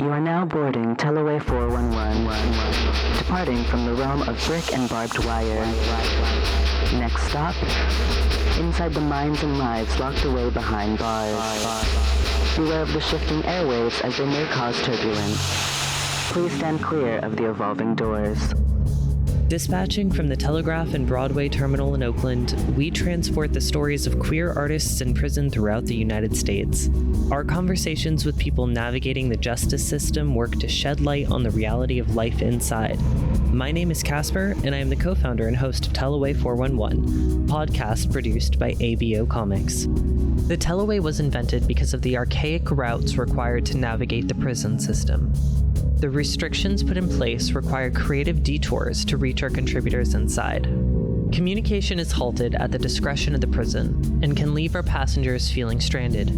You are now boarding Teleway 411, departing from the realm of brick and barbed wire. Next stop, inside the minds and lives locked away behind bars. Beware of the shifting airwaves as they may cause turbulence. Please stand clear of the evolving doors. Dispatching from the Telegraph and Broadway Terminal in Oakland, we transport the stories of queer artists in prison throughout the United States. Our conversations with people navigating the justice system work to shed light on the reality of life inside. My name is Casper, and I am the co-founder and host of Teleway 411, podcast produced by ABO Comics. The Teleway was invented because of the archaic routes required to navigate the prison system. The restrictions put in place require creative detours to reach our contributors inside. Communication is halted at the discretion of the prison and can leave our passengers feeling stranded.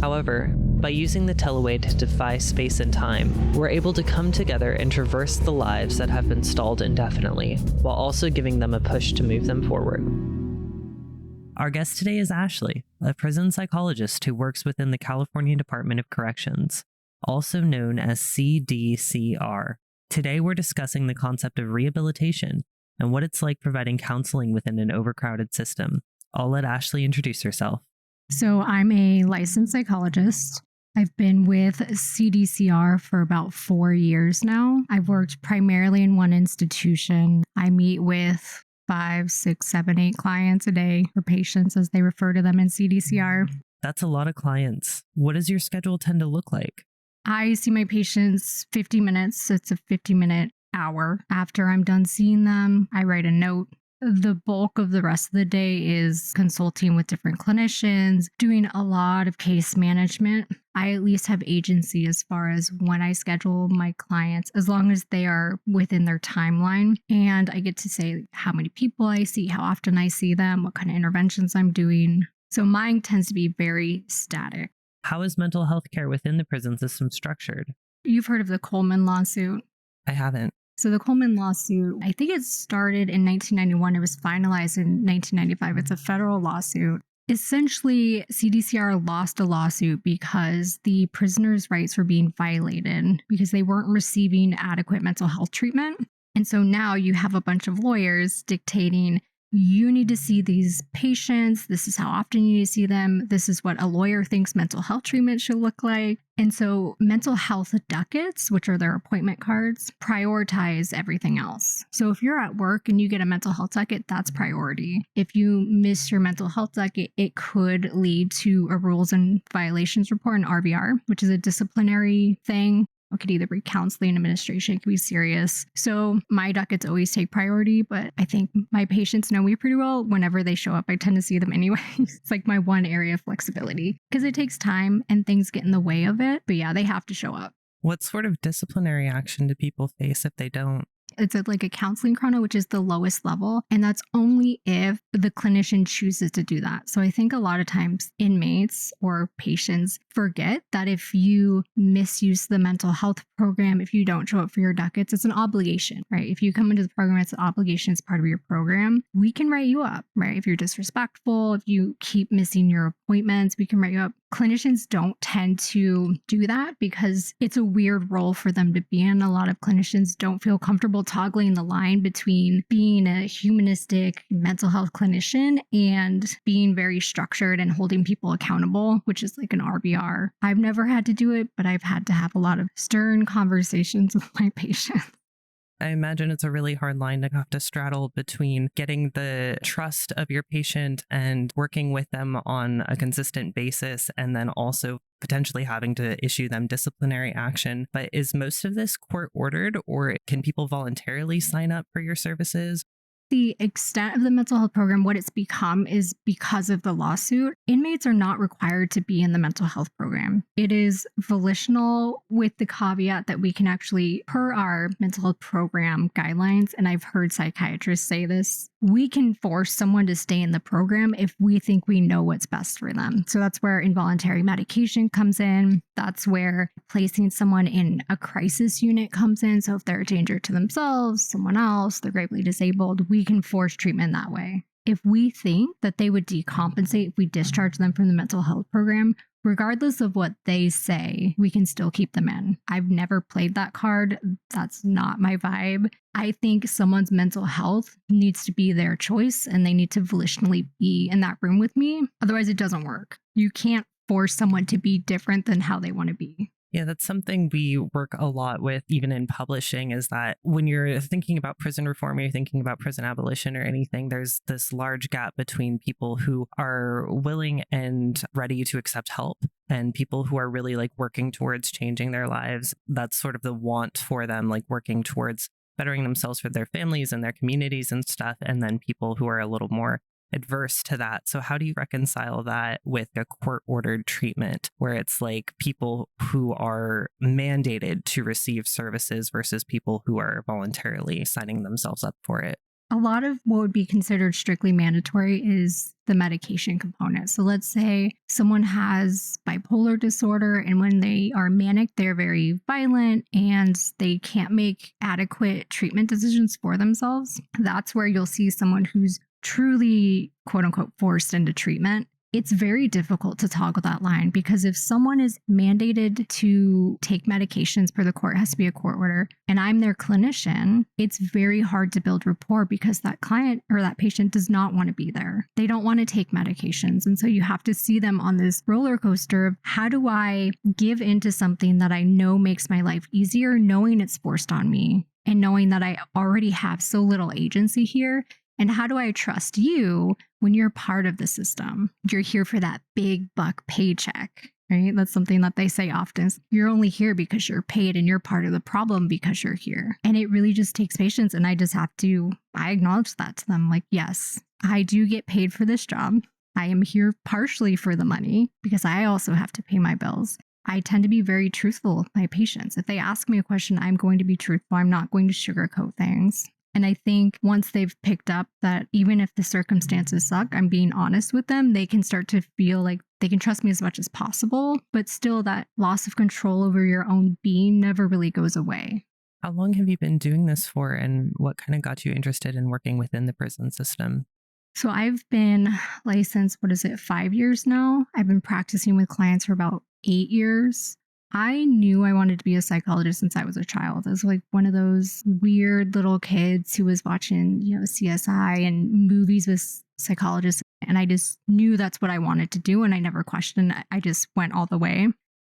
However, by using the Teleway to defy space and time, we're able to come together and traverse the lives that have been stalled indefinitely, while also giving them a push to move them forward. Our guest today is Ashley, a prison psychologist who works within the California Department of Corrections, also known as CDCR. Today, we're discussing the concept of rehabilitation and what it's like providing counseling within an overcrowded system. I'll let Ashley introduce herself. So I'm a licensed psychologist. I've been with CDCR for about 4 years now. I've worked primarily in one institution. I meet with 5, 6, 7, 8 clients a day, or patients as they refer to them in CDCR. That's a lot of clients. What does your schedule tend to look like? I see my patients 50 minutes. It's a 50-minute hour. After I'm done seeing them, I write a note. The bulk of the rest of the day is consulting with different clinicians, doing a lot of case management. I at least have agency as far as when I schedule my clients, as long as they are within their timeline. And I get to say how many people I see, how often I see them, what kind of interventions I'm doing. So mine tends to be very static. How is mental health care within the prison system structured? You've heard of the Coleman lawsuit? I haven't. So the Coleman lawsuit, I think it started in 1991. It was finalized in 1995. It's a federal lawsuit. Essentially, CDCR lost a lawsuit because the prisoners' rights were being violated because they weren't receiving adequate mental health treatment. And so now you have a bunch of lawyers dictating, you need to see these patients. This is how often you need to see them. This is what a lawyer thinks mental health treatment should look like. And so mental health dockets, which are their appointment cards, prioritize everything else. So if you're at work and you get a mental health docket, that's priority. If you miss your mental health docket, it could lead to a rules and violations report, an RVR, which is a disciplinary thing. It could either be counseling, administration, it could be serious. So my dockets always take priority, but I think my patients know me pretty well. Whenever they show up, I tend to see them anyway. It's like my one area of flexibility because it takes time and things get in the way of it. But yeah, they have to show up. What sort of disciplinary action do people face if they don't? It's like a counseling chrono, which is the lowest level. And that's only if the clinician chooses to do that. So I think a lot of times inmates or patients forget that if you misuse the mental health program, if you don't show up for your dockets, it's an obligation, right? If you come into the program, it's an obligation, it's part of your program. We can write you up, right? If you're disrespectful, if you keep missing your appointments, we can write you up. Clinicians don't tend to do that because it's a weird role for them to be in. A lot of clinicians don't feel comfortable toggling the line between being a humanistic mental health clinician and being very structured and holding people accountable, which is like an RBR. I've never had to do it, but I've had to have a lot of stern conversations with my patients. I imagine it's a really hard line to have to straddle between getting the trust of your patient and working with them on a consistent basis, and then also potentially having to issue them disciplinary action. But is most of this court ordered, or can people voluntarily sign up for your services? The extent of the mental health program, what it's become is because of the lawsuit, inmates are not required to be in the mental health program. It is volitional with the caveat that we can actually, per our mental health program guidelines, and I've heard psychiatrists say this, we can force someone to stay in the program if we think we know what's best for them. So that's where involuntary medication comes in. That's where placing someone in a crisis unit comes in. So if they're a danger to themselves, someone else, they're gravely disabled, we can force treatment that way. If we think that they would decompensate if we discharge them from the mental health program, regardless of what they say, we can still keep them in. I've never played that card. That's not my vibe. I think someone's mental health needs to be their choice and they need to volitionally be in that room with me. Otherwise, it doesn't work. You can't force someone to be different than how they want to be. Yeah, that's something we work a lot with, even in publishing, is that when you're thinking about prison reform or you're thinking about prison abolition or anything, there's this large gap between people who are willing and ready to accept help and people who are really like working towards changing their lives. That's sort of the want for them, like working towards bettering themselves for their families and their communities and stuff. And then people who are a little more adverse to that. So how do you reconcile that with a court-ordered treatment where it's like people who are mandated to receive services versus people who are voluntarily signing themselves up for it? A lot of what would be considered strictly mandatory is the medication component. So let's say someone has bipolar disorder, and when they are manic, they're very violent and they can't make adequate treatment decisions for themselves. That's where you'll see someone who's truly, quote unquote, forced into treatment. It's very difficult to toggle that line because if someone is mandated to take medications per the court, it has to be a court order, and I'm their clinician, it's very hard to build rapport because that client or that patient does not want to be there. They don't want to take medications. And so you have to see them on this roller coaster of how do I give into something that I know makes my life easier, knowing it's forced on me and knowing that I already have so little agency here. And how do I trust you when you're part of the system? You're here for that big buck paycheck, right? That's something that they say often. You're only here because you're paid and you're part of the problem because you're here. And it really just takes patience. And I acknowledge that to them. Like, yes, I do get paid for this job. I am here partially for the money because I also have to pay my bills. I tend to be very truthful with my patients. If they ask me a question, I'm going to be truthful. I'm not going to sugarcoat things. And I think once they've picked up that even if the circumstances suck, I'm being honest with them, they can start to feel like they can trust me as much as possible. But still, that loss of control over your own being never really goes away. How long have you been doing this for, and what kind of got you interested in working within the prison system? So I've been licensed, 5 years now? I've been practicing with clients for about 8 years. I knew I wanted to be a psychologist since I was a child. I was like one of those weird little kids who was watching, CSI and movies with psychologists. And I just knew that's what I wanted to do. And I never questioned. I just went all the way.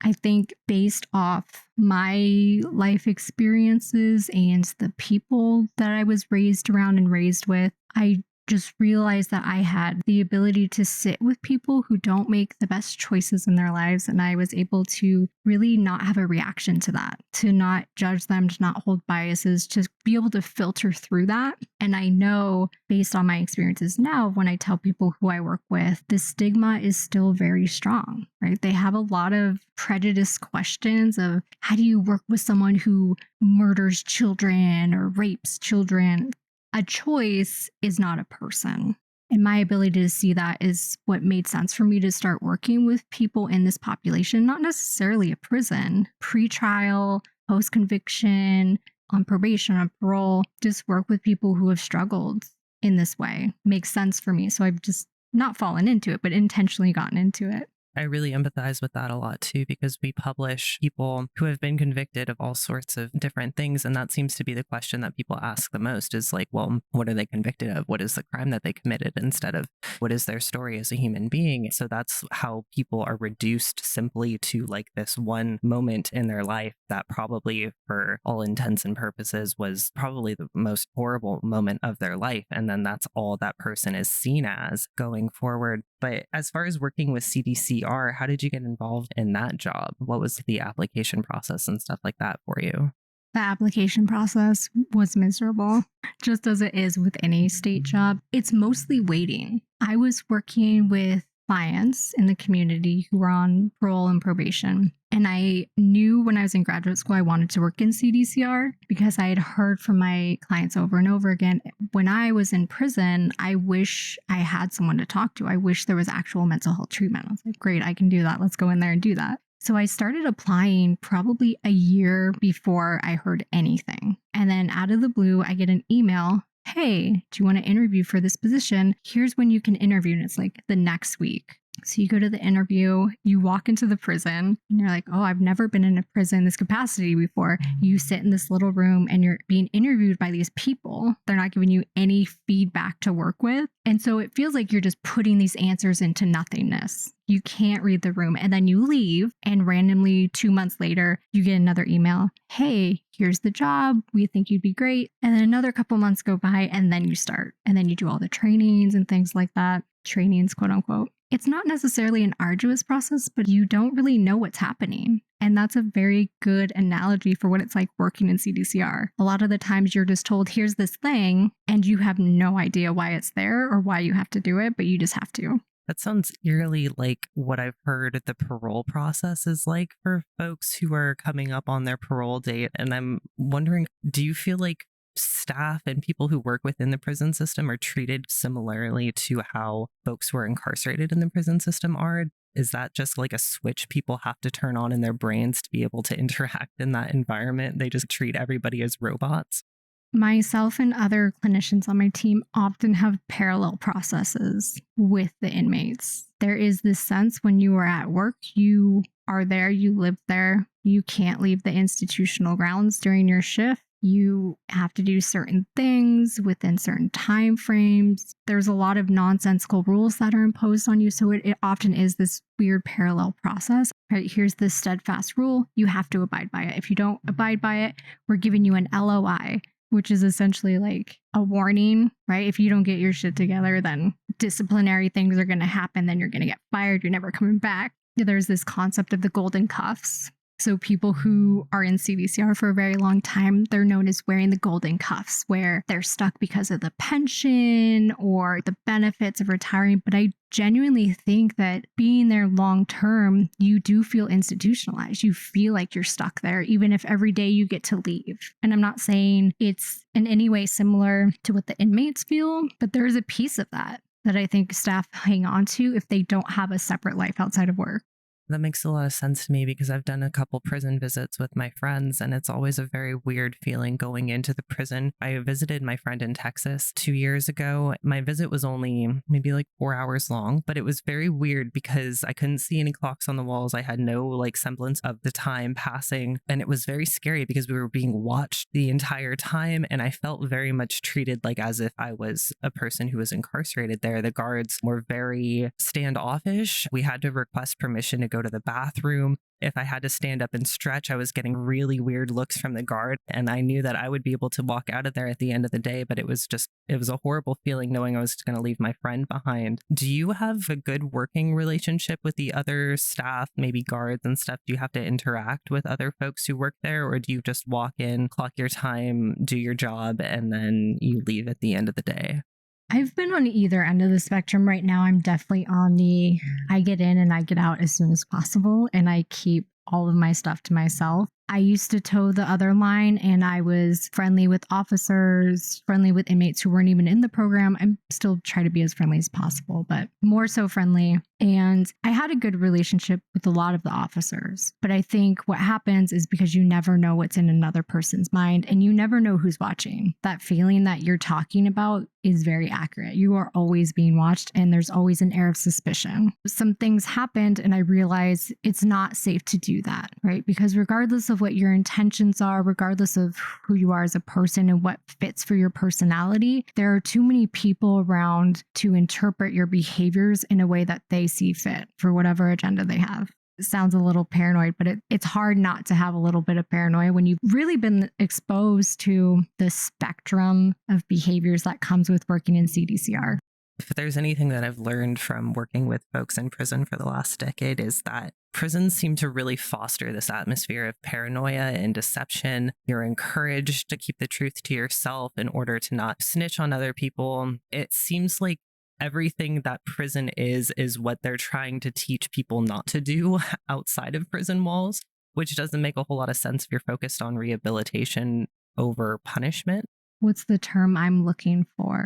I think based off my life experiences and the people that I was raised around and raised with, I just realized that I had the ability to sit with people who don't make the best choices in their lives. And I was able to really not have a reaction to that, to not judge them, to not hold biases, to be able to filter through that. And I know based on my experiences now, when I tell people who I work with, the stigma is still very strong, right? They have a lot of prejudice questions of how do you work with someone who murders children or rapes children? A choice is not a person. And my ability to see that is what made sense for me to start working with people in this population, not necessarily a prison, pre-trial, post-conviction, on probation, on parole, just work with people who have struggled in this way. Makes sense for me. So I've just not fallen into it, but intentionally gotten into it. I really empathize with that a lot too, because we publish people who have been convicted of all sorts of different things. And that seems to be the question that people ask the most is like, well, what are they convicted of? What is the crime that they committed instead of what is their story as a human being? So that's how people are reduced simply to like this one moment in their life that probably for all intents and purposes was probably the most horrible moment of their life. And then that's all that person is seen as going forward. But as far as working with CDCR, how did you get involved in that job? What was the application process and stuff like that for you? The application process was miserable, just as it is with any state job. It's mostly waiting. I was working with clients in the community who were on parole and probation. And I knew when I was in graduate school, I wanted to work in CDCR because I had heard from my clients over and over again. When I was in prison, I wish I had someone to talk to. I wish there was actual mental health treatment. I was like, great, I can do that. Let's go in there and do that. So I started applying probably a year before I heard anything. And then out of the blue, I get an email. Hey, do you want to interview for this position? Here's when you can interview. And it's like the next week. So you go to the interview, you walk into the prison, and you're like, oh, I've never been in a prison in this capacity before. You sit in this little room and you're being interviewed by these people. They're not giving you any feedback to work with. And so it feels like you're just putting these answers into nothingness. You can't read the room. And then you leave, and randomly 2 months later, you get another email. Hey, here's the job. We think you'd be great. And then another couple months go by, and then you start. And then you do all the trainings and things like that. Trainings, quote unquote. It's not necessarily an arduous process, but you don't really know what's happening. And that's a very good analogy for what it's like working in CDCR. A lot of the times you're just told, here's this thing, and you have no idea why it's there or why you have to do it, but you just have to. That sounds eerily like what I've heard the parole process is like for folks who are coming up on their parole date. And I'm wondering, do you feel like staff and people who work within the prison system are treated similarly to how folks who are incarcerated in the prison system are? Is that just like a switch people have to turn on in their brains to be able to interact in that environment? They just treat everybody as robots? Myself and other clinicians on my team often have parallel processes with the inmates. There is this sense when you are at work, you are there, you live there, you can't leave the institutional grounds during your shift. You have to do certain things within certain time frames. There's a lot of nonsensical rules that are imposed on you. So it often is this weird parallel process. Right? Here's this steadfast rule. You have to abide by it. If you don't abide by it, we're giving you an LOI, which is essentially like a warning, right? If you don't get your shit together, then disciplinary things are going to happen. Then you're going to get fired. You're never coming back. There's this concept of the golden cuffs. So people who are in CDCR for a very long time, they're known as wearing the golden cuffs, where they're stuck because of the pension or the benefits of retiring. But I genuinely think that being there long term, you do feel institutionalized. You feel like you're stuck there, even if every day you get to leave. And I'm not saying it's in any way similar to what the inmates feel, but there is a piece of that I think staff hang on to if they don't have a separate life outside of work. That makes a lot of sense to me because I've done a couple prison visits with my friends, and it's always a very weird feeling going into the prison. I visited my friend in Texas 2 years ago. My visit was only maybe like 4 hours long, but it was very weird because I couldn't see any clocks on the walls. I had no like semblance of the time passing, and it was very scary because we were being watched the entire time, and I felt very much treated like as if I was a person who was incarcerated there. The guards were very standoffish. We had to request permission to go to the bathroom. If I had to stand up and stretch, I was getting really weird looks from the guard. And I knew that I would be able to walk out of there at the end of the day, but it was a horrible feeling knowing I was going to leave my friend behind. Do you have a good working relationship with the other staff, maybe guards and stuff? Do you have to interact with other folks who work there, or do you just walk in, clock your time, do your job, and then you leave at the end of the day? I've been on either end of the spectrum. Right now, I'm definitely on the I get in and I get out as soon as possible, and I keep all of my stuff to myself. I used to toe the other line, and I was friendly with officers, friendly with inmates who weren't even in the program. I still try to be as friendly as possible, but more so friendly. And I had a good relationship with a lot of the officers. But I think what happens is because you never know what's in another person's mind, and you never know who's watching. That feeling that you're talking about is very accurate. You are always being watched, and there's always an air of suspicion. Some things happened, and I realized it's not safe to do that, right? Because regardless of what your intentions are, regardless of who you are as a person and what fits for your personality, there are too many people around to interpret your behaviors in a way that they see fit for whatever agenda they have. It sounds a little paranoid, but it's hard not to have a little bit of paranoia when you've really been exposed to the spectrum of behaviors that comes with working in CDCR. If there's anything that I've learned from working with folks in prison for the last decade is that prisons seem to really foster this atmosphere of paranoia and deception. You're encouraged to keep the truth to yourself in order to not snitch on other people. It seems like everything that prison is what they're trying to teach people not to do outside of prison walls, which doesn't make a whole lot of sense if you're focused on rehabilitation over punishment. What's the term I'm looking for?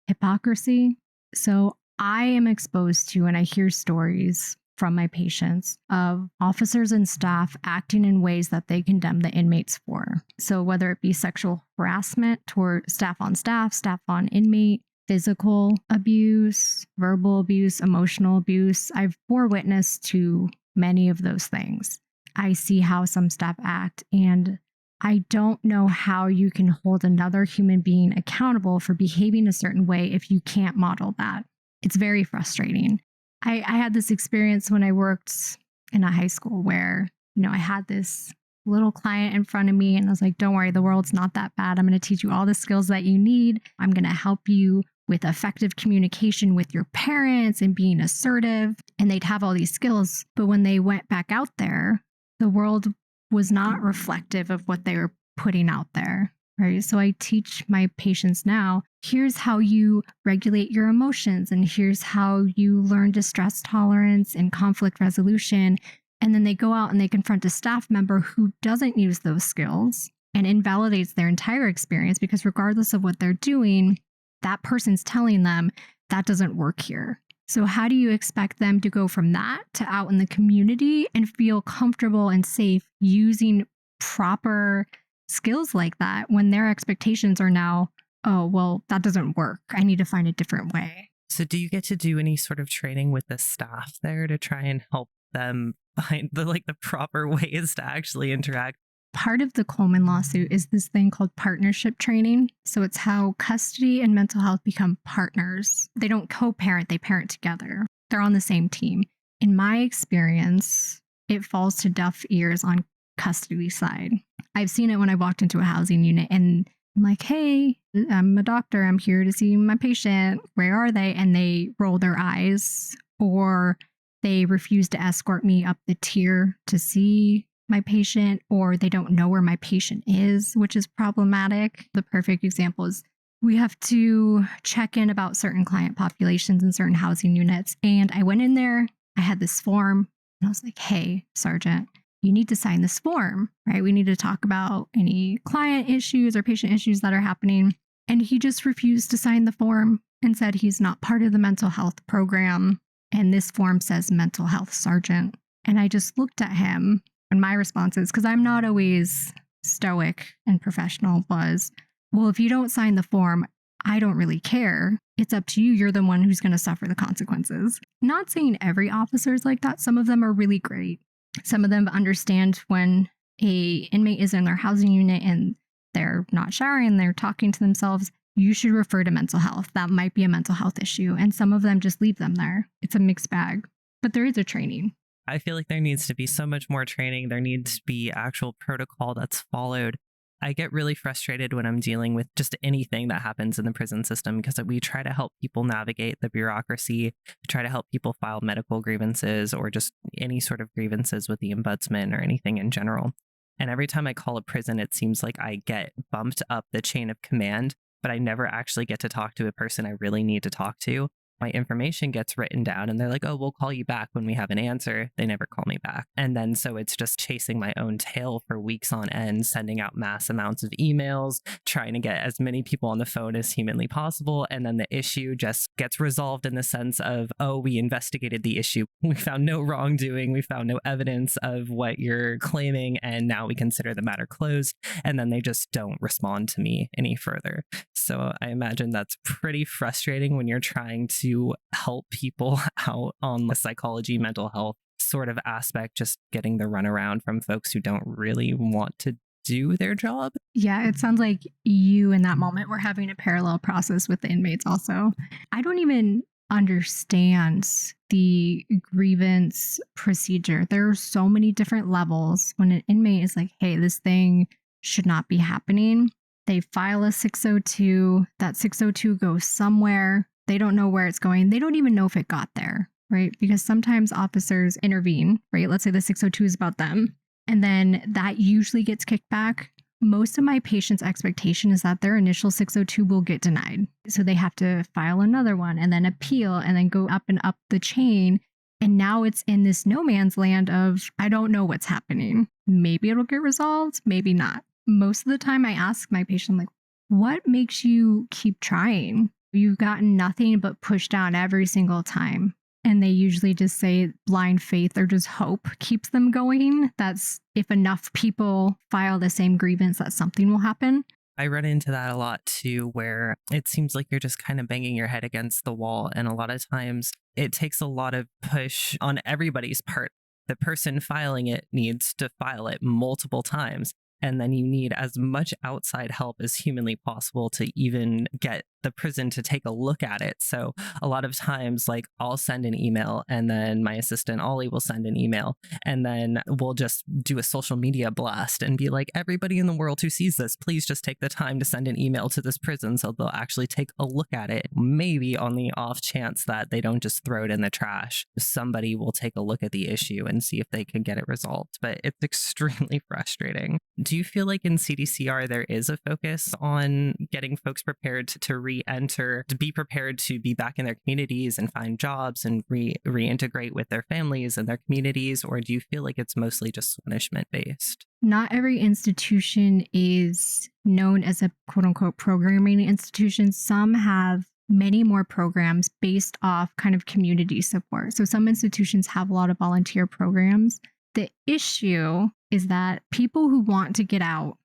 Hypocrisy. So I am exposed to, and I hear stories from my patients of officers and staff acting in ways that they condemn the inmates for. So whether it be sexual harassment toward staff on inmate, physical abuse, verbal abuse, emotional abuse. I've bore witness to many of those things. I see how some staff act, and I don't know how you can hold another human being accountable for behaving a certain way if you can't model that. It's very frustrating. I had this experience when I worked in a high school where, I had this little client in front of me and I was like, don't worry, the world's not that bad. I'm going to teach you all the skills that you need. I'm going to help you with effective communication with your parents and being assertive. And they'd have all these skills. But when they went back out there, the world was not reflective of what they were putting out there. Right. So I teach my patients now, here's how you regulate your emotions, and here's how you learn distress tolerance and conflict resolution. And then they go out and they confront a staff member who doesn't use those skills and invalidates their entire experience, because regardless of what they're doing, that person's telling them that doesn't work here. So how do you expect them to go from that to out in the community and feel comfortable and safe using proper skills like that when their expectations are now, oh, well, that doesn't work. I need to find a different way. So do you get to do any sort of training with the staff there to try and help them find the proper ways to actually interact? Part of the Coleman lawsuit is this thing called partnership training. So it's how custody and mental health become partners. They don't co-parent, they parent together. They're on the same team. In my experience, it falls to deaf ears on custody side. I've seen it when I walked into a housing unit and I'm like, hey, I'm a doctor. I'm here to see my patient. Where are they? And they roll their eyes, or they refuse to escort me up the tier to see my patient, or they don't know where my patient is, which is problematic. The perfect example is we have to check in about certain client populations in certain housing units. And I went in there, I had this form, and I was like, hey, Sergeant, you need to sign this form, right? We need to talk about any client issues or patient issues that are happening. And he just refused to sign the form and said he's not part of the mental health program. And this form says mental health sergeant. And I just looked at him, and my response is, because I'm not always stoic and professional, was, well, if you don't sign the form, I don't really care. It's up to you. You're the one who's going to suffer the consequences. Not saying every officer is like that. Some of them are really great. Some of them understand when a inmate is in their housing unit and they're not showering, they're talking to themselves, you should refer to mental health. That might be a mental health issue. And some of them just leave them there. It's a mixed bag, but there is a training. I feel like there needs to be so much more training. There needs to be actual protocol that's followed. I get really frustrated when I'm dealing with just anything that happens in the prison system, because we try to help people navigate the bureaucracy, try to help people file medical grievances or just any sort of grievances with the ombudsman or anything in general. And every time I call a prison, it seems like I get bumped up the chain of command, but I never actually get to talk to a person I really need to talk to. My information gets written down and they're like, oh, we'll call you back when we have an answer. They never call me back. And then so it's just chasing my own tail for weeks on end, sending out mass amounts of emails, trying to get as many people on the phone as humanly possible. And then the issue just gets resolved in the sense of, oh, we investigated the issue. We found no wrongdoing. We found no evidence of what you're claiming. And now we consider the matter closed. And then they just don't respond to me any further. So I imagine that's pretty frustrating when you're trying to help people out on the psychology, mental health sort of aspect, just getting the runaround from folks who don't really want to do their job. Yeah, it sounds like you in that moment were having a parallel process with the inmates also. I don't even understand the grievance procedure. There are so many different levels. When an inmate is like, hey, this thing should not be happening, they file a 602. That 602 goes somewhere. They don't know where it's going. They don't even know if it got there, right? Because sometimes officers intervene, right? Let's say the 602 is about them, and then that usually gets kicked back. Most of my patients' expectation is that their initial 602 will get denied. So they have to file another one and then appeal and then go up and up the chain. And now it's in this no man's land of, I don't know what's happening. Maybe it'll get resolved, maybe not. Most of the time I ask my patient, like, what makes you keep trying? You've gotten nothing but pushed down every single time. And they usually just say blind faith or just hope keeps them going. That's if enough people file the same grievance that something will happen. I run into that a lot too, where it seems like you're just kind of banging your head against the wall. And a lot of times it takes a lot of push on everybody's part. The person filing it needs to file it multiple times. And then you need as much outside help as humanly possible to even get the prison to take a look at it. So a lot of times, like, I'll send an email and then my assistant Ollie will send an email, and then we'll just do a social media blast and be like, everybody in the world who sees this, please just take the time to send an email to this prison so they'll actually take a look at it. Maybe on the off chance that they don't just throw it in the trash, somebody will take a look at the issue and see if they can get it resolved. But it's extremely frustrating. Do you feel like in CDCR there is a focus on getting folks prepared to re-enter, to be prepared to be back in their communities and find jobs and reintegrate with their families and their communities? Or do you feel like it's mostly just punishment based? Not every institution is known as a quote unquote programming institution. Some have many more programs based off kind of community support. So some institutions have a lot of volunteer programs. The issue is that people who want to get out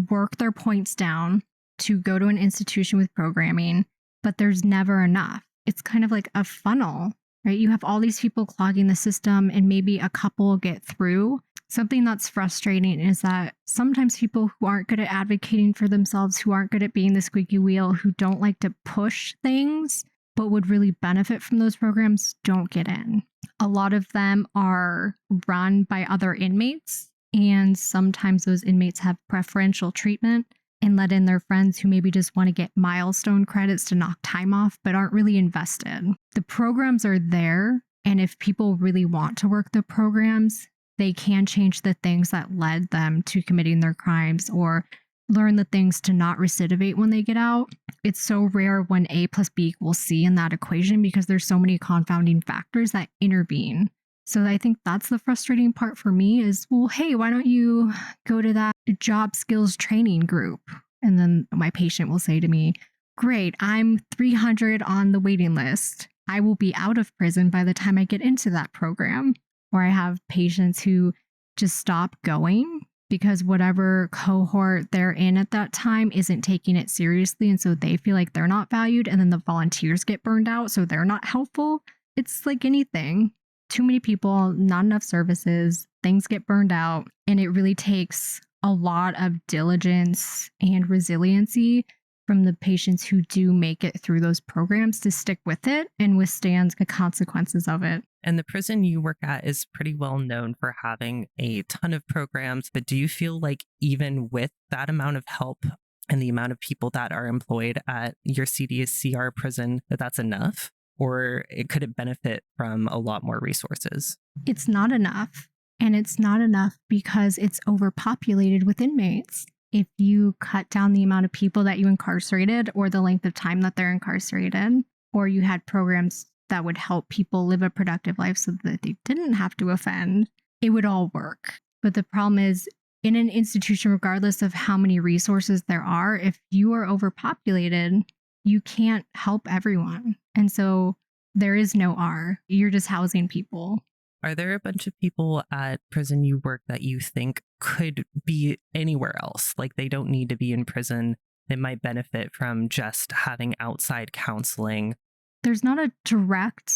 work their points down to go to an institution with programming, but there's never enough. It's kind of like a funnel, right? You have all these people clogging the system and maybe a couple get through. Something that's frustrating is that sometimes people who aren't good at advocating for themselves, who aren't good at being the squeaky wheel, who don't like to push things, but would really benefit from those programs, don't get in. A lot of them are run by other inmates, and sometimes those inmates have preferential treatment and let in their friends who maybe just want to get milestone credits to knock time off, but aren't really invested. The programs are there, and if people really want to work the programs, they can change the things that led them to committing their crimes or learn the things to not recidivate when they get out. It's so rare when A plus B equals C in that equation because there's so many confounding factors that intervene. So I think that's the frustrating part for me is, well, hey, why don't you go to that job skills training group? And then my patient will say to me, great, I'm 300 on the waiting list. I will be out of prison by the time I get into that program. Or I have patients who just stop going because whatever cohort they're in at that time isn't taking it seriously. And so they feel like they're not valued. And then the volunteers get burned out, so they're not helpful. It's like anything. Too many people, not enough services, things get burned out. And it really takes a lot of diligence and resiliency from the patients who do make it through those programs to stick with it and withstand the consequences of it. And the prison you work at is pretty well known for having a ton of programs. But do you feel like even with that amount of help and the amount of people that are employed at your CDCR prison, that's enough? Or could it benefit from a lot more resources? It's not enough. And it's not enough because it's overpopulated with inmates. If you cut down the amount of people that you incarcerated or the length of time that they're incarcerated, or you had programs that would help people live a productive life so that they didn't have to offend, it would all work. But the problem is, in an institution, regardless of how many resources there are, if you are overpopulated, you can't help everyone. And so there is no R. You're just housing people. Are there a bunch of people at prison you work that you think could be anywhere else? Like they don't need to be in prison. They might benefit from just having outside counseling. There's not a direct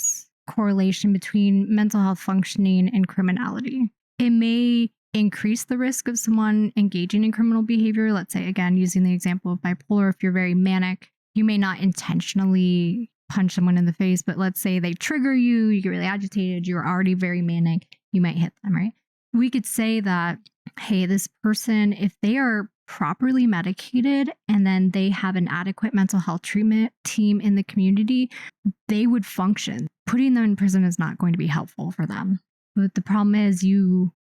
correlation between mental health functioning and criminality. It may increase the risk of someone engaging in criminal behavior. Let's say, again, using the example of bipolar, if you're very manic, you may not intentionally punch someone in the face, but let's say they trigger you, you get really agitated, you're already very manic, you might hit them, right? We could say that, hey, this person, if they are properly medicated and then they have an adequate mental health treatment team in the community, they would function. Putting them in prison is not going to be helpful for them. But the problem is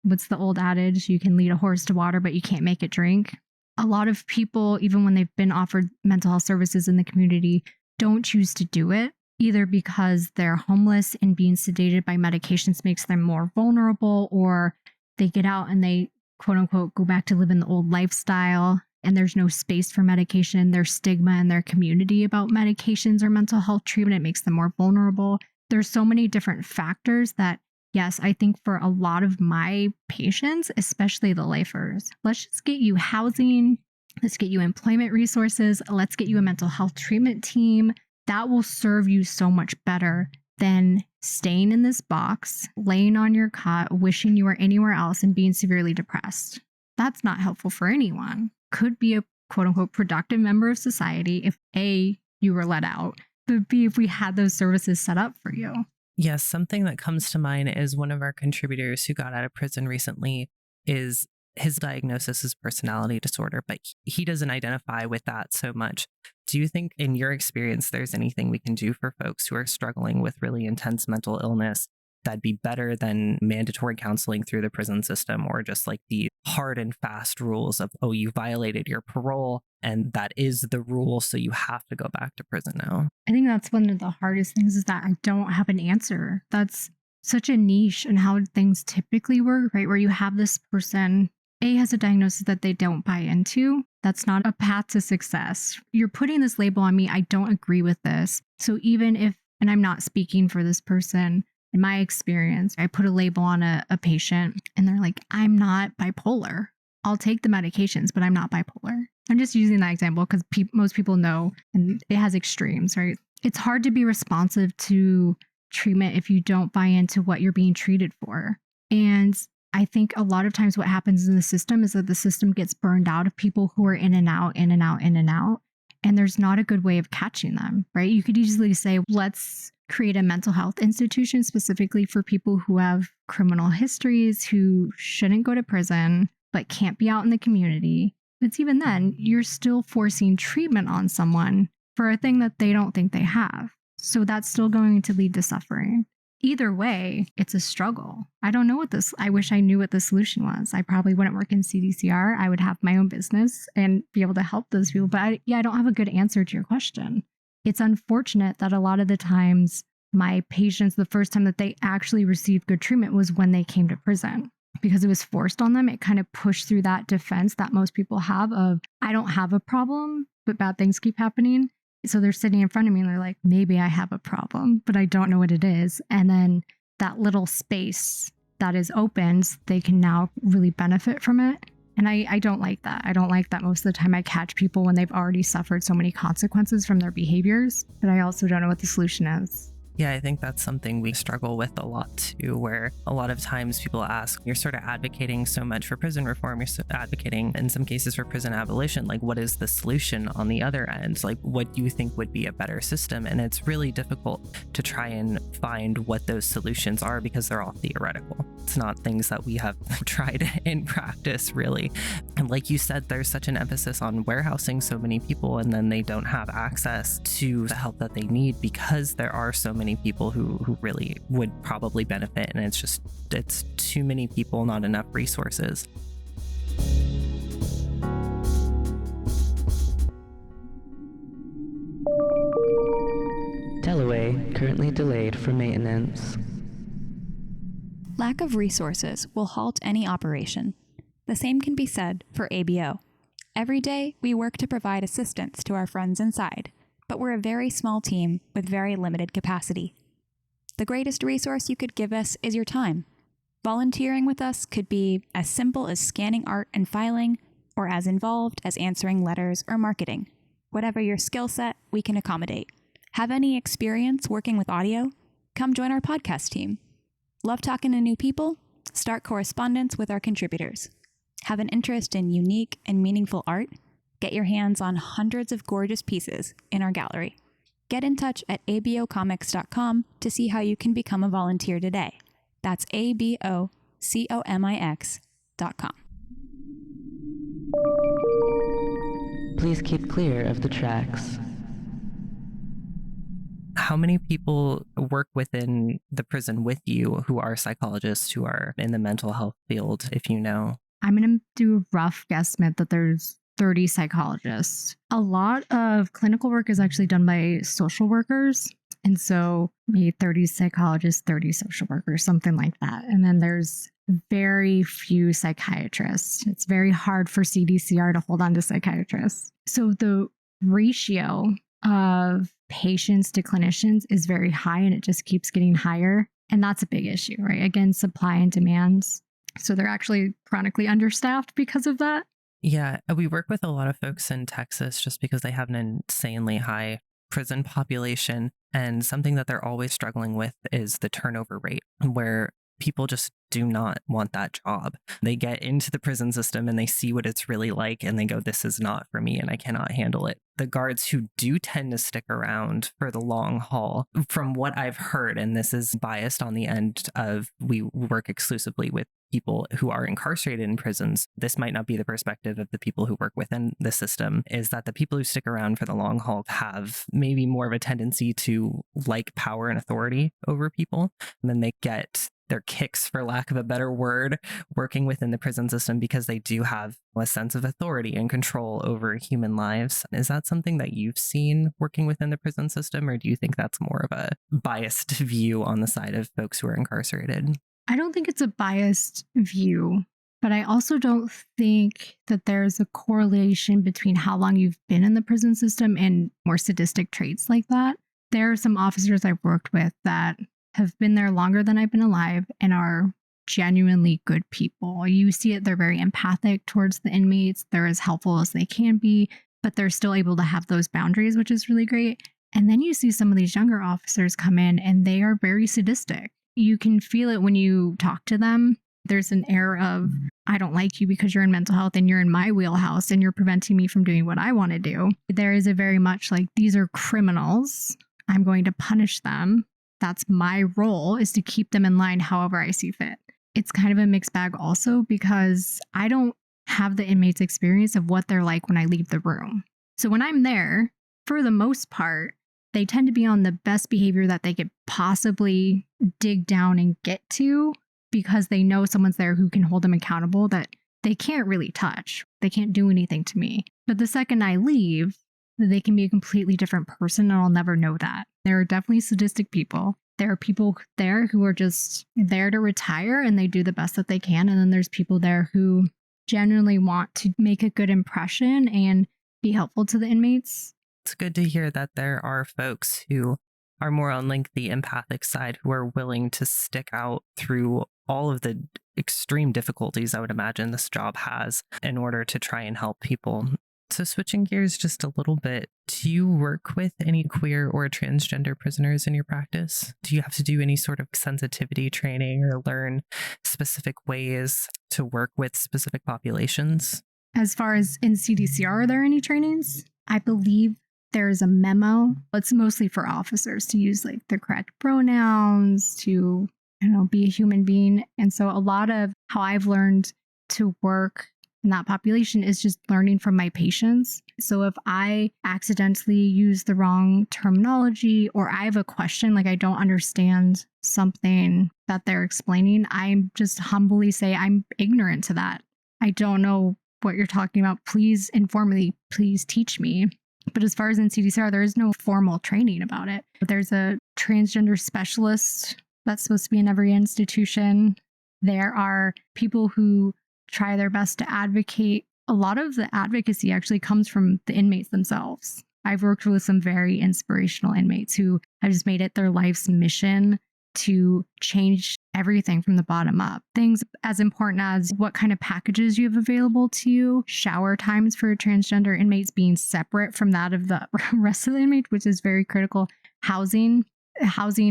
what's the old adage? You can lead a horse to water, but you can't make it drink. A lot of people, even when they've been offered mental health services in the community, don't choose to do it, either because they're homeless and being sedated by medications makes them more vulnerable, or they get out and they, quote unquote, go back to living the old lifestyle and there's no space for medication. There's stigma in their community about medications or mental health treatment. It makes them more vulnerable. There's so many different factors that, yes, I think for a lot of my patients, especially the lifers, let's just get you housing, Let's get you employment resources. Let's get you a mental health treatment team. That will serve you so much better than staying in this box, laying on your cot, wishing you were anywhere else and being severely depressed. That's not helpful for anyone. Could be a quote unquote productive member of society if A, you were let out, but B, if we had those services set up for you. Yes, something that comes to mind is one of our contributors who got out of prison recently is his diagnosis is personality disorder, but he doesn't identify with that so much. Do you think in your experience, there's anything we can do for folks who are struggling with really intense mental illness that'd be better than mandatory counseling through the prison system, or just like the hard and fast rules of, oh, you violated your parole and that is the rule, so you have to go back to prison now? I think that's one of the hardest things, is that I don't have an answer. That's such a niche in how things typically work, right? Where you have this person, A, has a diagnosis that they don't buy into. That's not a path to success. You're putting this label on me. I don't agree with this. So even if, and I'm not speaking for this person, in my experience, I put a label on a patient and they're like, I'm not bipolar. I'll take the medications, but I'm not bipolar. I'm just using that example because most people know, and it has extremes, right? It's hard to be responsive to treatment if you don't buy into what you're being treated for. And I think a lot of times what happens in the system is that the system gets burned out of people who are in and out, in and out, in and out. And there's not a good way of catching them, right? You could easily say, let's create a mental health institution specifically for people who have criminal histories, who shouldn't go to prison, but can't be out in the community. But even then, you're still forcing treatment on someone for a thing that they don't think they have. So that's still going to lead to suffering. Either way, it's a struggle. I don't know I wish I knew what the solution was. I probably wouldn't work in CDCR. I would have my own business and be able to help those people. But I don't have a good answer to your question. It's unfortunate that a lot of the times my patients, the first time that they actually received good treatment was when they came to prison, because it was forced on them. It kind of pushed through that defense that most people have of, I don't have a problem, but bad things keep happening. So they're sitting in front of me and they're like, maybe I have a problem, but I don't know what it is. And then that little space that is opened, they can now really benefit from it. And I don't like that. I don't like that most of the time I catch people when they've already suffered so many consequences from their behaviors, but I also don't know what the solution is. Yeah, I think that's something we struggle with a lot too, where a lot of times people ask, you're sort of advocating so much for prison reform, you're advocating in some cases for prison abolition, like what is the solution on the other end? Like what do you think would be a better system? And it's really difficult to try and find what those solutions are because they're all theoretical. It's not things that we have tried in practice really. And like you said, there's such an emphasis on warehousing so many people, and then they don't have access to the help that they need because there are so many people who really would probably benefit, and it's too many people, not enough resources. Teleway currently delayed for maintenance. Lack of resources will halt any operation. The same can be said for ABO. Every day, we work to provide assistance to our friends inside, but we're a very small team with very limited capacity. The greatest resource you could give us is your time. Volunteering with us could be as simple as scanning art and filing, or as involved as answering letters or marketing. Whatever your skill set, we can accommodate. Have any experience working with audio? Come join our podcast team. Love talking to new people? Start correspondence with our contributors. Have an interest in unique and meaningful art? Get your hands on hundreds of gorgeous pieces in our gallery. Get in touch at abocomics.com to see how you can become a volunteer today. That's abocomics.com. Please keep clear of the tracks. How many people work within the prison with you who are psychologists, who are in the mental health field, if you know? I'm going to do a rough guesstimate that there's 30 psychologists. A lot of clinical work is actually done by social workers. And so maybe 30 psychologists, 30 social workers, something like that. And then there's very few psychiatrists. It's very hard for CDCR to hold on to psychiatrists. So the ratio of patients to clinicians is very high, and it just keeps getting higher. And that's a big issue, right? Again, supply and demand. So they're actually chronically understaffed because of that. Yeah, we work with a lot of folks in Texas just because they have an insanely high prison population. And something that they're always struggling with is the turnover rate, where people just do not want that job. They get into the prison system and they see what it's really like and they go, this is not for me and I cannot handle it. The guards who do tend to stick around for the long haul, from what I've heard, and this is biased on the end of we work exclusively with people who are incarcerated in prisons, this might not be the perspective of the people who work within the system, is that the people who stick around for the long haul have maybe more of a tendency to like power and authority over people. And then they get their kicks, for lack of a better word, working within the prison system because they do have a sense of authority and control over human lives. Is that something that you've seen working within the prison system, or do you think that's more of a biased view on the side of folks who are incarcerated? I don't think it's a biased view, but I also don't think that there's a correlation between how long you've been in the prison system and more sadistic traits like that. There are some officers I've worked with that have been there longer than I've been alive and are genuinely good people. You see it, they're very empathic towards the inmates. They're as helpful as they can be, but they're still able to have those boundaries, which is really great. And then you see some of these younger officers come in and they are very sadistic. You can feel it when you talk to them. There's an air of, I don't like you because you're in mental health and you're in my wheelhouse and you're preventing me from doing what I want to do. There is a very much like, these are criminals. I'm going to punish them. That's my role, is to keep them in line however I see fit. It's kind of a mixed bag also because I don't have the inmates' experience of what they're like when I leave the room. So when I'm there, for the most part, they tend to be on the best behavior that they could possibly dig down and get to because they know someone's there who can hold them accountable that they can't really touch. They can't do anything to me. But the second I leave, they can be a completely different person and I'll never know that. There are definitely sadistic people. There are people there who are just there to retire and they do the best that they can. And then there's people there who genuinely want to make a good impression and be helpful to the inmates. It's good to hear that there are folks who are more on like the empathic side who are willing to stick out through all of the extreme difficulties I would imagine this job has in order to try and help people. So switching gears just a little bit, do you work with any queer or transgender prisoners in your practice? Do you have to do any sort of sensitivity training or learn specific ways to work with specific populations? As far as in CDCR, are there any trainings? I believe there's a memo. It's mostly for officers to use like the correct pronouns, to, be a human being. And so a lot of how I've learned to work in that population is just learning from my patients. So if I accidentally use the wrong terminology or I have a question, like I don't understand something that they're explaining, I just humbly say I'm ignorant to that. I don't know what you're talking about. Please inform me. Please teach me. But as far as in CDCR, there is no formal training about it. There's a transgender specialist that's supposed to be in every institution. There are people who try their best to advocate. A lot of the advocacy actually comes from the inmates themselves. I've worked with some very inspirational inmates who have just made it their life's mission to change everything from the bottom up. Things as important as what kind of packages you have available to you, shower times for transgender inmates being separate from that of the rest of the inmates, which is very critical. Housing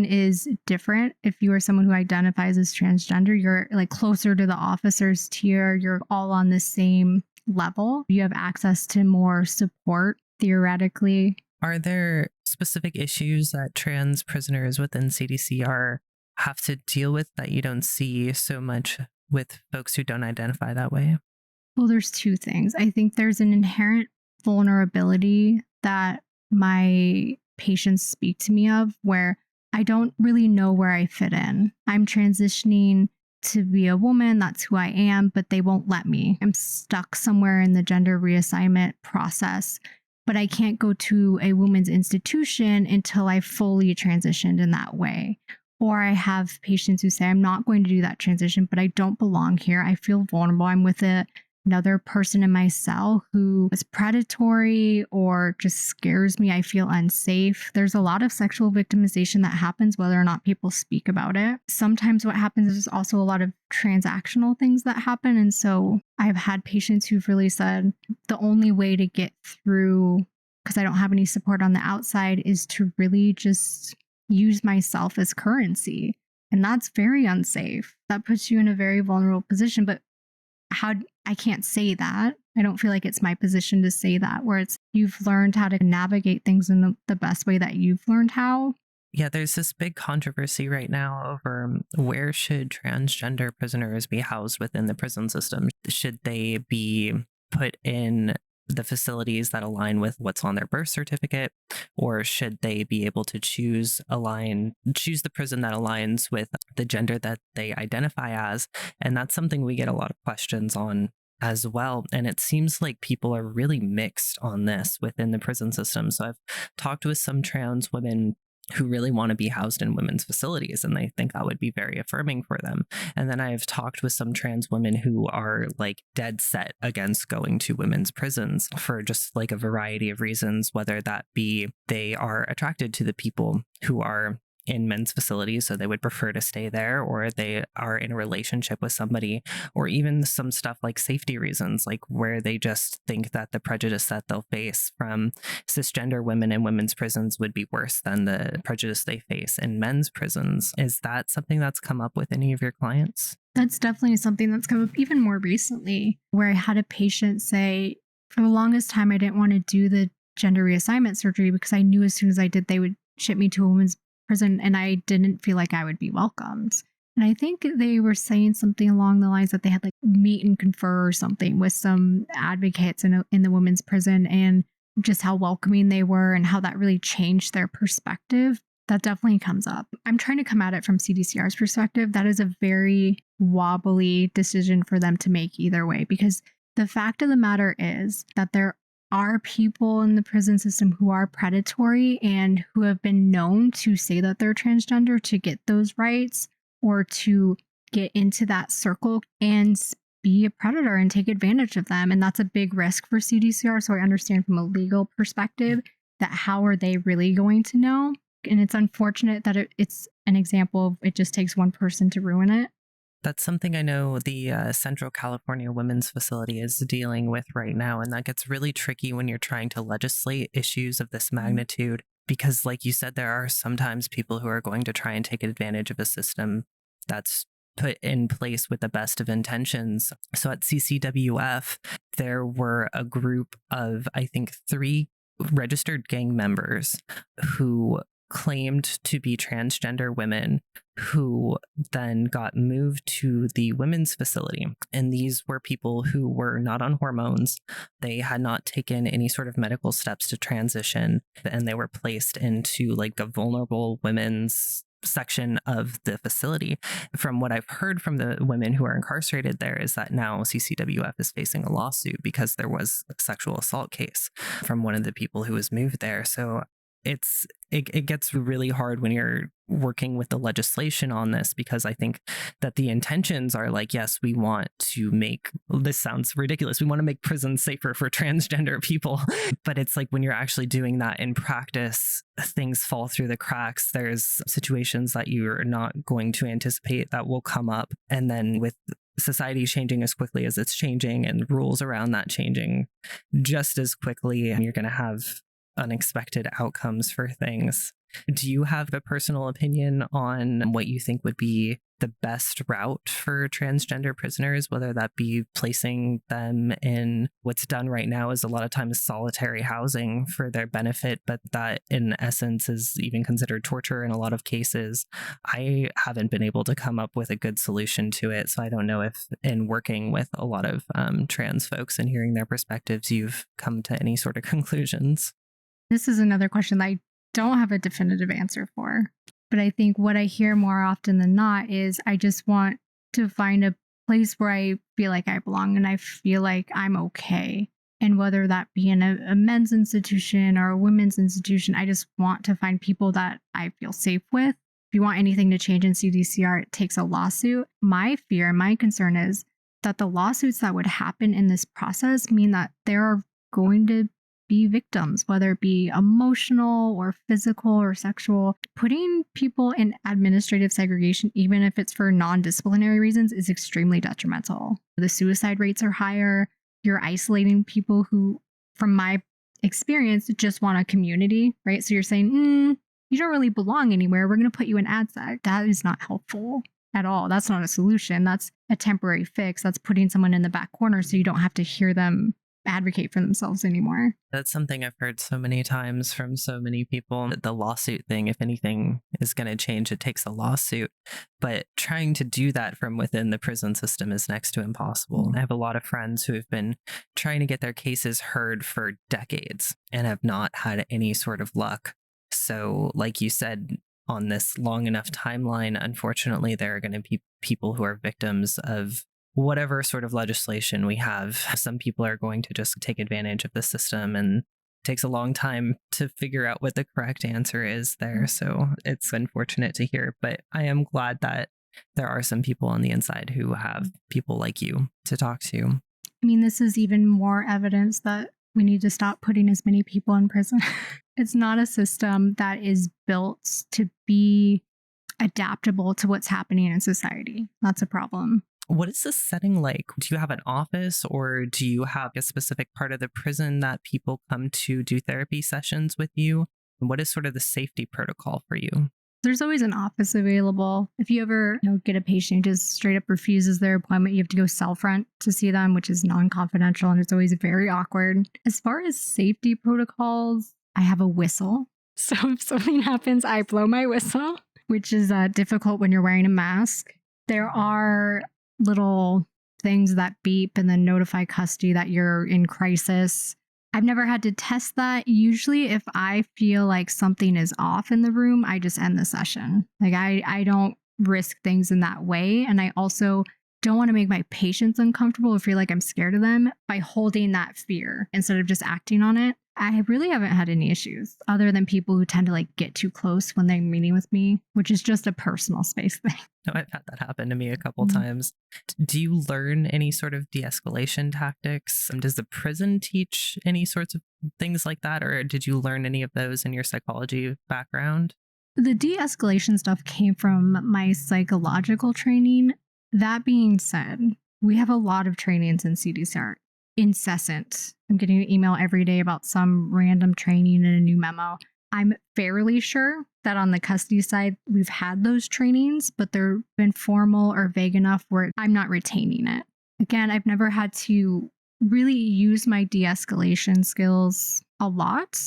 is different. If you are someone who identifies as transgender, you're like closer to the officer's tier. You're all on the same level. You have access to more support, theoretically. Are there specific issues that trans prisoners within CDCR have to deal with that you don't see so much with folks who don't identify that way? Well, there's two things. I think there's an inherent vulnerability that my patients speak to me of where I don't really know where I fit in. I'm transitioning to be a woman. That's who I am, but they won't let me. I'm stuck somewhere in the gender reassignment process, but I can't go to a women's institution until I fully transitioned in that way. Or I have patients who say, I'm not going to do that transition, but I don't belong here. I feel vulnerable. I'm with a another person in my cell who is predatory or just scares me. I feel unsafe. There's a lot of sexual victimization that happens whether or not people speak about it. Sometimes what happens is also a lot of transactional things that happen. And so I've had patients who've really said the only way to get through, because I don't have any support on the outside, is to really just use myself as currency. And that's very unsafe. That puts you in a very vulnerable position. But I can't say that. I don't feel like it's my position to say that, where it's you've learned how to navigate things in the best way that you've learned how. Yeah, there's this big controversy right now over where should transgender prisoners be housed within the prison system. Should they be put in the facilities that align with what's on their birth certificate, or should they be able to choose the prison that aligns with the gender that they identify as? And that's something we get a lot of questions on as well. And it seems like people are really mixed on this within the prison system. So I've talked with some trans women who really want to be housed in women's facilities, and they think that would be very affirming for them. And then I've talked with some trans women who are like dead set against going to women's prisons for just like a variety of reasons, whether that be they are attracted to the people who are in men's facilities, so they would prefer to stay there, or they are in a relationship with somebody, or even some stuff like safety reasons, like where they just think that the prejudice that they'll face from cisgender women in women's prisons would be worse than the prejudice they face in men's prisons. Is that something that's come up with any of your clients? That's definitely something that's come up even more recently, where I had a patient say, for the longest time, I didn't want to do the gender reassignment surgery because I knew as soon as I did, they would ship me to a women's prison, and I didn't feel like I would be welcomed. And I think they were saying something along the lines that they had like meet and confer or something with some advocates in the women's prison, and just how welcoming they were and how that really changed their perspective. That definitely comes up. I'm trying to come at it from CDCR's perspective. That is a very wobbly decision for them to make either way, because the fact of the matter is that there are people in the prison system who are predatory and who have been known to say that they're transgender to get those rights or to get into that circle and be a predator and take advantage of them. And that's a big risk for CDCR. So I understand from a legal perspective that how are they really going to know? And it's unfortunate that it's an example of it just takes one person to ruin it. That's something I know the Central California Women's Facility is dealing with right now. And that gets really tricky when you're trying to legislate issues of this magnitude, because like you said, there are sometimes people who are going to try and take advantage of a system that's put in place with the best of intentions. So at CCWF, there were a group of, I think, 3 registered gang members who claimed to be transgender women who then got moved to the women's facility. And these were people who were not on hormones. They had not taken any sort of medical steps to transition, and they were placed into like a vulnerable women's section of the facility. From what I've heard from the women who are incarcerated there is that now CCWF is facing a lawsuit because there was a sexual assault case from one of the people who was moved there. So it gets really hard when you're working with the legislation on this, because I think that the intentions are like, yes, we want to make, this sounds ridiculous, we want to make prisons safer for transgender people. But it's like when you're actually doing that in practice, things fall through the cracks. There's situations that you're not going to anticipate that will come up. And then with society changing as quickly as it's changing and rules around that changing just as quickly, you're going to have unexpected outcomes for things. Do you have a personal opinion on what you think would be the best route for transgender prisoners, whether that be placing them in what's done right now is a lot of times solitary housing for their benefit, but that in essence is even considered torture in a lot of cases? I haven't been able to come up with a good solution to it. So I don't know if in working with a lot of trans folks and hearing their perspectives, you've come to any sort of conclusions. This is another question that I don't have a definitive answer for. But I think what I hear more often than not is I just want to find a place where I feel like I belong and I feel like I'm okay. And whether that be in a men's institution or a women's institution, I just want to find people that I feel safe with. If you want anything to change in CDCR, it takes a lawsuit. My fear and my concern is that the lawsuits that would happen in this process mean that there are going to be victims, whether it be emotional or physical or sexual. Putting people in administrative segregation, even if it's for non-disciplinary reasons, is extremely detrimental. The suicide rates are higher. You're isolating people who, from my experience, just want a community, right? So you're saying, you don't really belong anywhere. We're going to put you in ADSEC. That is not helpful at all. That's not a solution. That's a temporary fix. That's putting someone in the back corner so you don't have to hear them advocate for themselves anymore. That's something I've heard so many times from so many people. The lawsuit thing, if anything is going to change, it takes a lawsuit. But trying to do that from within the prison system is next to impossible. I have a lot of friends who have been trying to get their cases heard for decades and have not had any sort of luck. So, like you said, on this long enough timeline, unfortunately, there are going to be people who are victims of whatever sort of legislation we have. Some people are going to just take advantage of the system, and it takes a long time to figure out what the correct answer is there. So it's unfortunate to hear, but I am glad that there are some people on the inside who have people like you to talk to. I mean, this is even more evidence that we need to stop putting as many people in prison. It's not a system that is built to be adaptable to what's happening in society. That's a problem. What is this setting like? Do you have an office, or do you have a specific part of the prison that people come to do therapy sessions with you? And what is sort of the safety protocol for you? There's always an office available. If you ever get a patient who just straight up refuses their appointment, you have to go self-rent to see them, which is non-confidential, and it's always very awkward. As far as safety protocols, I have a whistle. So if something happens, I blow my whistle, which is difficult when you're wearing a mask. There are little things that beep and then notify custody that you're in crisis. I've never had to test that. Usually if I feel like something is off in the room, I just end the session. Like I don't risk things in that way. And I also don't want to make my patients uncomfortable or feel like I'm scared of them by holding that fear instead of just acting on it. I really haven't had any issues other than people who tend to get too close when they're meeting with me, which is just a personal space thing. No, I've had that happen to me a couple times. Do you learn any sort of de-escalation tactics? Does the prison teach any sorts of things like that? Or did you learn any of those in your psychology background? The de-escalation stuff came from my psychological training. That being said, we have a lot of trainings in CDCR. Incessant. I'm getting an email every day about some random training and a new memo. I'm fairly sure that on the custody side, we've had those trainings, but they've been formal or vague enough where I'm not retaining it. Again, I've never had to really use my de-escalation skills a lot.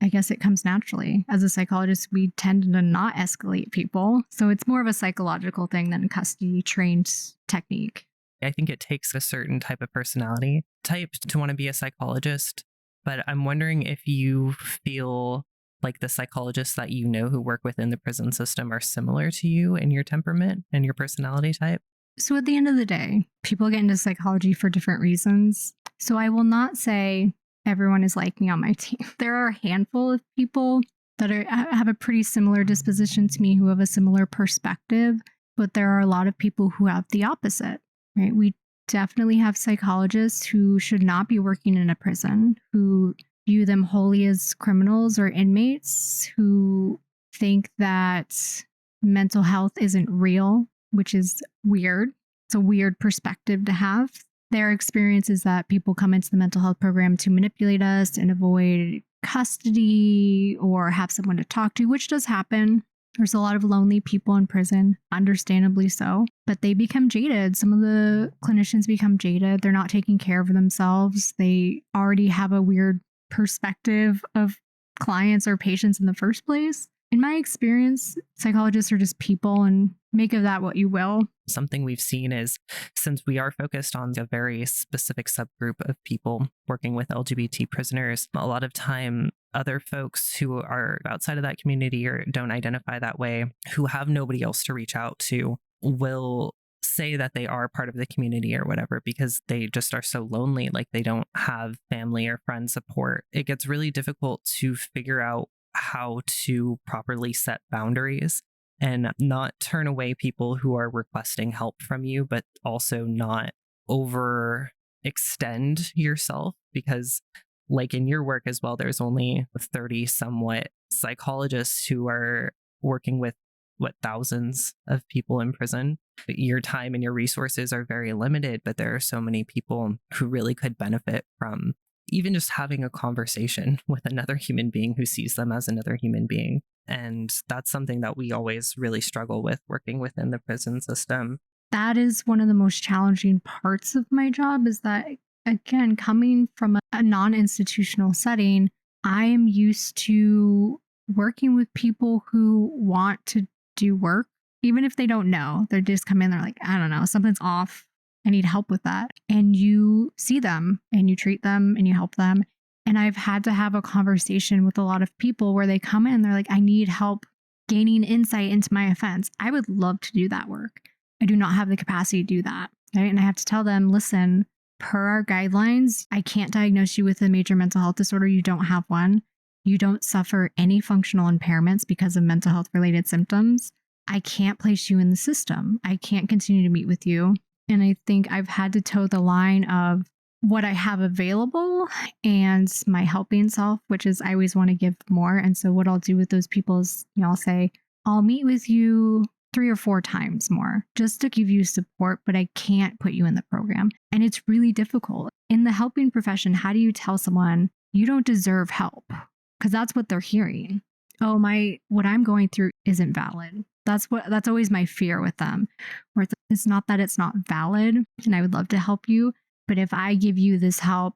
I guess it comes naturally. As a psychologist, we tend to not escalate people. So it's more of a psychological thing than a custody trained technique. I think it takes a certain type of personality type to want to be a psychologist. But I'm wondering if you feel like the psychologists that you know who work within the prison system are similar to you in your temperament and your personality type. So at the end of the day, people get into psychology for different reasons. So I will not say everyone is like me on my team. There are a handful of people that have a pretty similar disposition to me who have a similar perspective, but there are a lot of people who have the opposite. Right? We definitely have psychologists who should not be working in a prison, who view them wholly as criminals or inmates, who think that mental health isn't real, which is weird. It's a weird perspective to have. Their experience is that people come into the mental health program to manipulate us and avoid custody or have someone to talk to, which does happen. There's a lot of lonely people in prison, understandably so, but they become jaded. Some of the clinicians become jaded. They're not taking care of themselves. They already have a weird perspective of clients or patients in the first place. In my experience, psychologists are just people, and make of that what you will. Something we've seen is, since we are focused on a very specific subgroup of people working with LGBT prisoners, a lot of time other folks who are outside of that community or don't identify that way, who have nobody else to reach out to, will say that they are part of the community or whatever because they just are so lonely, like they don't have family or friend support. It gets really difficult to figure out how to properly set boundaries and not turn away people who are requesting help from you, but also not overextend yourself, because like in your work as well, there's only 30 somewhat psychologists who are working with thousands of people in prison. Your time and your resources are very limited, but there are so many people who really could benefit from even just having a conversation with another human being who sees them as another human being. And that's something that we always really struggle with working within the prison system. That is one of the most challenging parts of my job, is that, again, coming from a non-institutional setting, I am used to working with people who want to do work, even if they don't know. They just come in, they're like, I don't know, something's off. I need help with that. And you see them and you treat them and you help them. And I've had to have a conversation with a lot of people where they come in, they're like, I need help gaining insight into my offense. I would love to do that work. I do not have the capacity to do that. Right. And I have to tell them, listen, per our guidelines, I can't diagnose you with a major mental health disorder. You don't have one. You don't suffer any functional impairments because of mental health related symptoms. I can't place you in the system. I can't continue to meet with you. And I think I've had to toe the line of what I have available and my helping self, which is I always want to give more. And so what I'll do with those people is, I'll say, I'll meet with you 3 or 4 times more just to give you support, but I can't put you in the program. And it's really difficult. In the helping profession, how do you tell someone you don't deserve help? Because that's what they're hearing. Oh, what I'm going through isn't valid. That's always my fear with them. Where it's not that it's not valid and I would love to help you, but if I give you this help,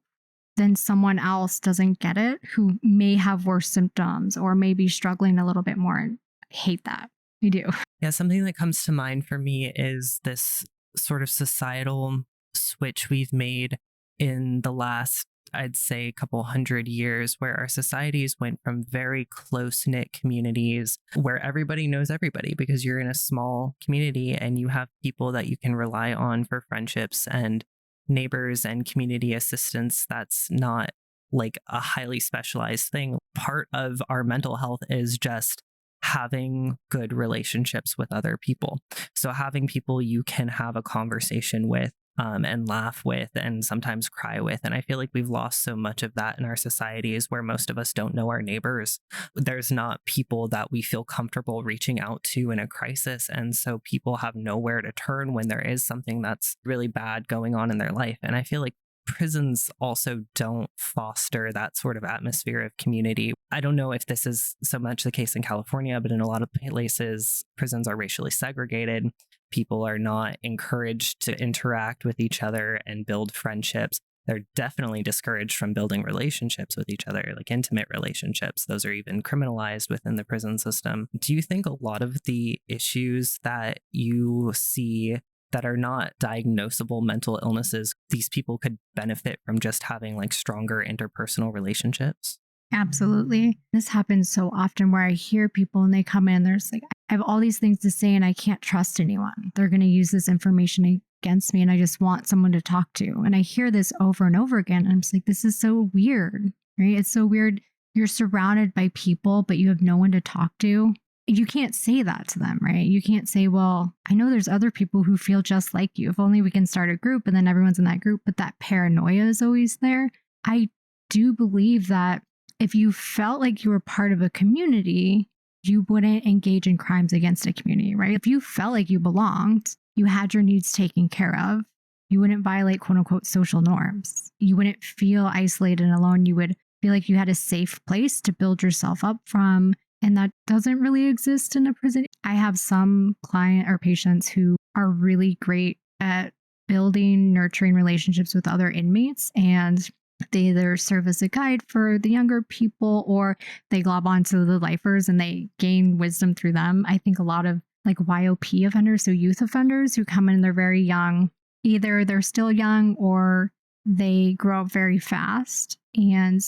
then someone else doesn't get it who may have worse symptoms or may be struggling a little bit more. And I hate that. I do. Yeah, something that comes to mind for me is this sort of societal switch we've made in the last, I'd say, couple hundred years, where our societies went from very close-knit communities where everybody knows everybody because you're in a small community and you have people that you can rely on for friendships and neighbors and community assistance. That's not like a highly specialized thing. Part of our mental health is just having good relationships with other people. So having people you can have a conversation with and laugh with and sometimes cry with. And I feel like we've lost so much of that in our societies where most of us don't know our neighbors. There's not people that we feel comfortable reaching out to in a crisis. And so people have nowhere to turn when there is something that's really bad going on in their life. And I feel like prisons also don't foster that sort of atmosphere of community. I don't know if this is so much the case in California, but in a lot of places, prisons are racially segregated. People are not encouraged to interact with each other and build friendships. They're definitely discouraged from building relationships with each other, like intimate relationships. Those are even criminalized within the prison system. Do you think a lot of the issues that you see that are not diagnosable mental illnesses, these people could benefit from just having like stronger interpersonal relationships? Absolutely. This happens so often where I hear people and they come in and they're just like, I have all these things to say and I can't trust anyone. They're going to use this information against me and I just want someone to talk to. And I hear this over and over again. And I'm just like, this is so weird, right? It's so weird. You're surrounded by people, but you have no one to talk to. You can't say that to them, right? You can't say, well, I know there's other people who feel just like you. If only we can start a group and then everyone's in that group. But that paranoia is always there. I do believe that if you felt like you were part of a community, you wouldn't engage in crimes against a community, right? If you felt like you belonged, you had your needs taken care of, you wouldn't violate quote unquote social norms. You wouldn't feel isolated and alone. You would feel like you had a safe place to build yourself up from. And that doesn't really exist in a prison. I have some client or patients who are really great at building, nurturing relationships with other inmates. And they either serve as a guide for the younger people or they glob onto the lifers and they gain wisdom through them. I think a lot of like YOP offenders, so youth offenders who come in, they're very young. Either they're still young or they grow up very fast and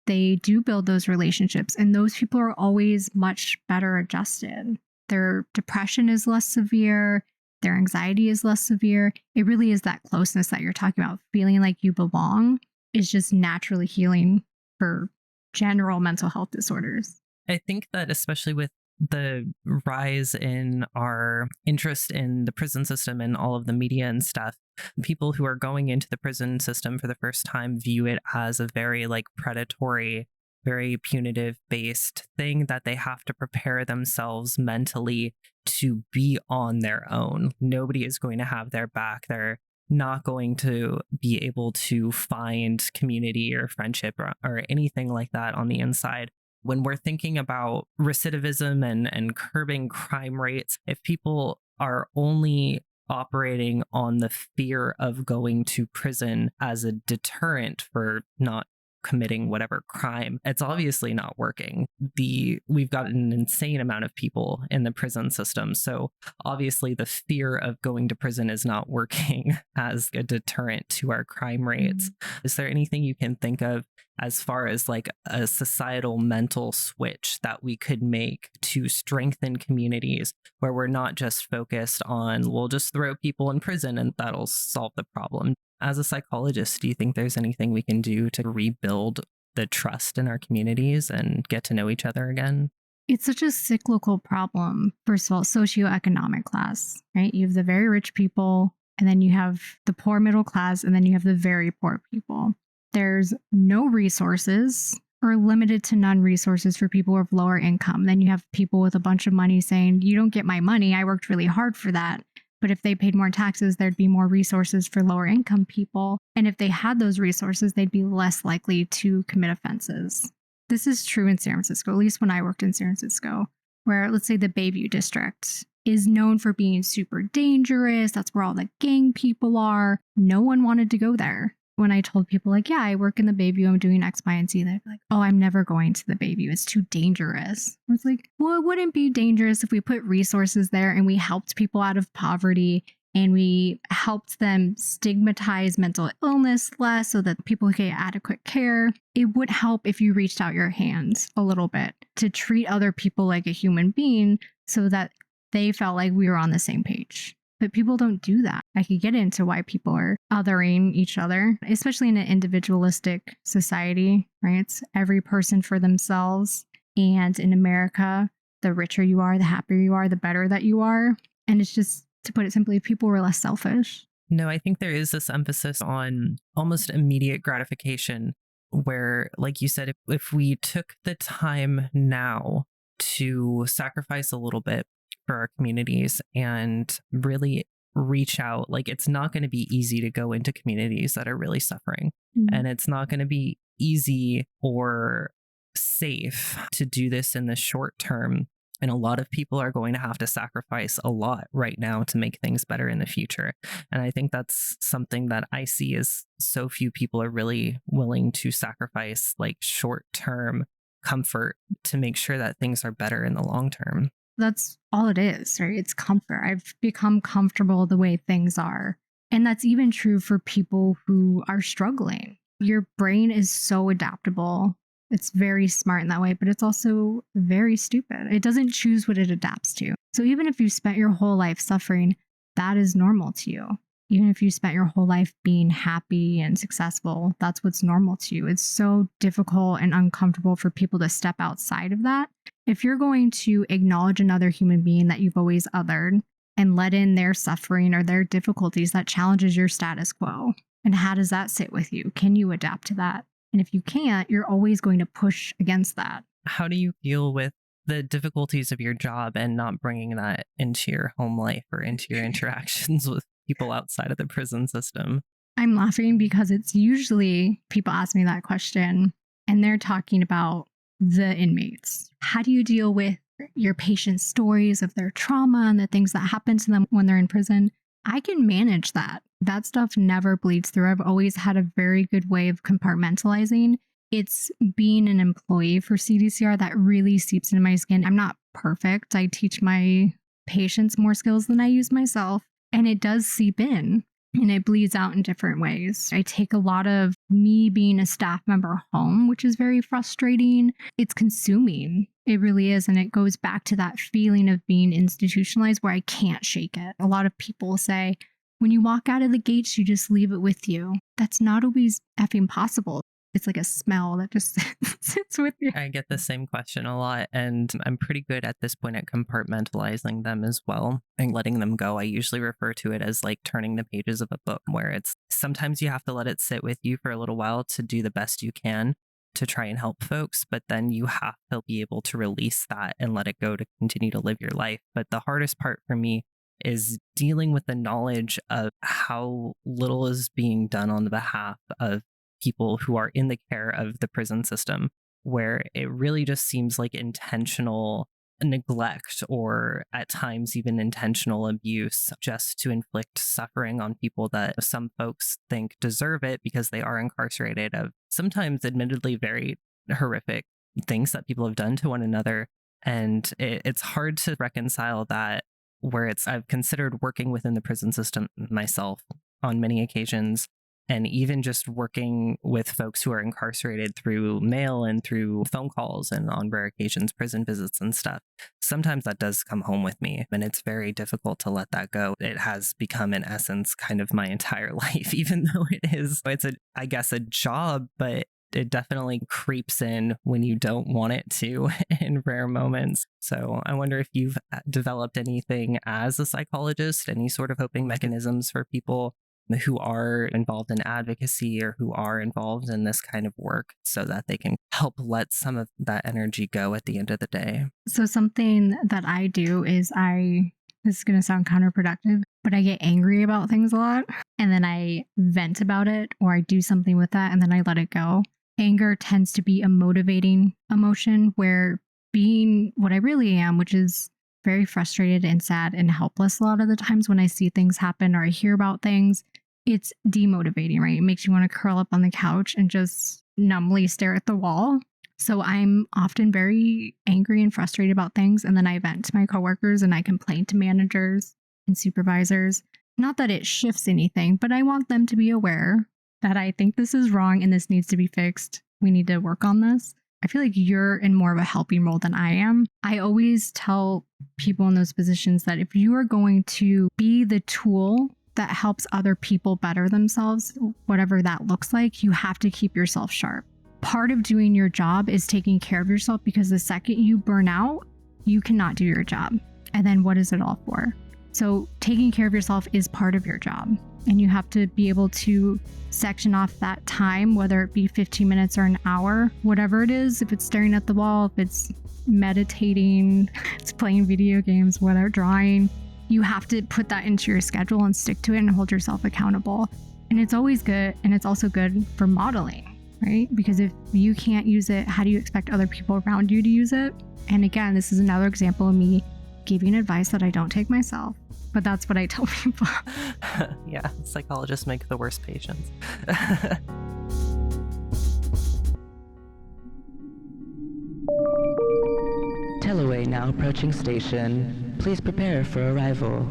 they do build those relationships. And those people are always much better adjusted. Their depression is less severe. Their anxiety is less severe. It really is that closeness that you're talking about. Feeling like you belong is just naturally healing for general mental health disorders. I think that especially with the rise in our interest in the prison system and all of the media and stuff, people who are going into the prison system for the first time view it as a very like predatory, very punitive based thing that they have to prepare themselves mentally to be on their own. Nobody is going to have their back. They're not going to be able to find community or friendship or anything like that on the inside. When we're thinking about recidivism and curbing crime rates, if people are only operating on the fear of going to prison as a deterrent for not committing whatever crime, it's obviously not working. We've got an insane amount of people in the prison system, so obviously the fear of going to prison is not working as a deterrent to our crime rates. Is there anything you can think of as far as like a societal mental switch that we could make to strengthen communities where we're not just focused on, we'll just throw people in prison and that'll solve the problem? As a psychologist, do you think there's anything we can do to rebuild the trust in our communities and get to know each other again? It's such a cyclical problem. First of all, socioeconomic class, right? You have the very rich people, and then you have the poor middle class, and then you have the very poor people. There's no resources or limited to none resources for people of lower income. Then you have people with a bunch of money saying, you don't get my money. I worked really hard for that. But if they paid more taxes, there'd be more resources for lower income people. And if they had those resources, they'd be less likely to commit offenses. This is true in San Francisco, at least when I worked in San Francisco, where let's say the Bayview district is known for being super dangerous. That's where all the gang people are. No one wanted to go there. When I told people like, yeah, I work in the Bayview, I'm doing X, Y, and Z, they'd be like, oh, I'm never going to the Bayview. It's too dangerous. I was like, well, it wouldn't be dangerous if we put resources there and we helped people out of poverty and we helped them stigmatize mental illness less so that people could get adequate care. It would help if you reached out your hands a little bit to treat other people like a human being so that they felt like we were on the same page. But people don't do that. I could get into why people are othering each other, especially in an individualistic society, right? It's every person for themselves. And in America, the richer you are, the happier you are, the better that you are. And it's just, to put it simply, people were less selfish. No, I think there is this emphasis on almost immediate gratification where, like you said, if we took the time now to sacrifice a little bit for our communities and really reach out, like it's not going to be easy to go into communities that are really suffering. And it's not going to be easy or safe to do this in the short term. And a lot of people are going to have to sacrifice a lot right now to make things better in the future. And I think that's something that I see is so few people are really willing to sacrifice like short-term comfort to make sure that things are better in the long term. That's all it is, right? It's comfort. I've become comfortable the way things are. And that's even true for people who are struggling. Your brain is so adaptable. It's very smart in that way, but it's also very stupid. It doesn't choose what it adapts to. So even if you spent your whole life suffering, that is normal to you. Even if you spent your whole life being happy and successful, that's what's normal to you. It's so difficult and uncomfortable for people to step outside of that. If you're going to acknowledge another human being that you've always othered and let in their suffering or their difficulties, that challenges your status quo. And how does that sit with you? Can you adapt to that? And if you can't, you're always going to push against that. How do you deal with the difficulties of your job and not bringing that into your home life or into your interactions with people outside of the prison system? I'm laughing because it's usually people ask me that question and they're talking about the inmates. How do you deal with your patients' stories of their trauma and the things that happen to them when they're in prison? I can manage that. That stuff never bleeds through. I've always had a very good way of compartmentalizing. It's being an employee for CDCR that really seeps into my skin. I'm not perfect. I teach my patients more skills than I use myself, and it does seep in and it bleeds out in different ways. I take a lot of me being a staff member home, which is very frustrating. It's consuming. It really is. And it goes back to that feeling of being institutionalized where I can't shake it. A lot of people say, when you walk out of the gates, you just leave it with you. That's not always effing possible. it's like a smell that just sits with you. I get the same question a lot, and I'm pretty good at this point at compartmentalizing them as well and letting them go. I usually refer to it as like turning the pages of a book, where it's sometimes you have to let it sit with you for a little while to do the best you can to try and help folks, but then you have to be able to release that and let it go to continue to live your life. But the hardest part for me is dealing with the knowledge of how little is being done on the behalf of people who are in the care of the prison system, where it really just seems like intentional neglect or at times even intentional abuse just to inflict suffering on people that some folks think deserve it because they are incarcerated, of sometimes admittedly very horrific things that people have done to one another. And it's hard to reconcile that, where I've considered working within the prison system myself on many occasions, and even just working with folks who are incarcerated through mail and through phone calls and on rare occasions, prison visits and stuff. Sometimes that does come home with me, and it's very difficult to let that go. It has become, in essence, kind of my entire life, even though it's I guess a job, but it definitely creeps in when you don't want it to in rare moments. So I wonder if you've developed anything as a psychologist, any sort of coping mechanisms for people who are involved in advocacy or who are involved in this kind of work, so that they can help let some of that energy go at the end of the day. So something that I do is this is going to sound counterproductive, but I get angry about things a lot, and then I vent about it, or I do something with that and then I let it go. Anger tends to be a motivating emotion, where being what I really am, which is very frustrated and sad and helpless a lot of the times when I see things happen or I hear about things, it's demotivating, right? It makes you want to curl up on the couch and just numbly stare at the wall. So I'm often very angry and frustrated about things, and then I vent to my coworkers and I complain to managers and supervisors. Not that it shifts anything, but I want them to be aware that I think this is wrong and this needs to be fixed. We need to work on this. I feel like you're in more of a helping role than I am. I always tell people in those positions that if you are going to be the tool that helps other people better themselves, whatever that looks like, you have to keep yourself sharp. Part of doing your job is taking care of yourself, because the second you burn out, you cannot do your job. And then what is it all for? So taking care of yourself is part of your job. And you have to be able to section off that time, whether it be 15 minutes or an hour, whatever it is. If it's staring at the wall, if it's meditating, it's playing video games, whatever, drawing, you have to put that into your schedule and stick to it and hold yourself accountable. And it's always good. And it's also good for modeling, right? Because if you can't use it, how do you expect other people around you to use it? And again, this is another example of me giving advice that I don't take myself, but that's what I tell people. Yeah, psychologists make the worst patients. Tellaway now approaching station. Please prepare for arrival.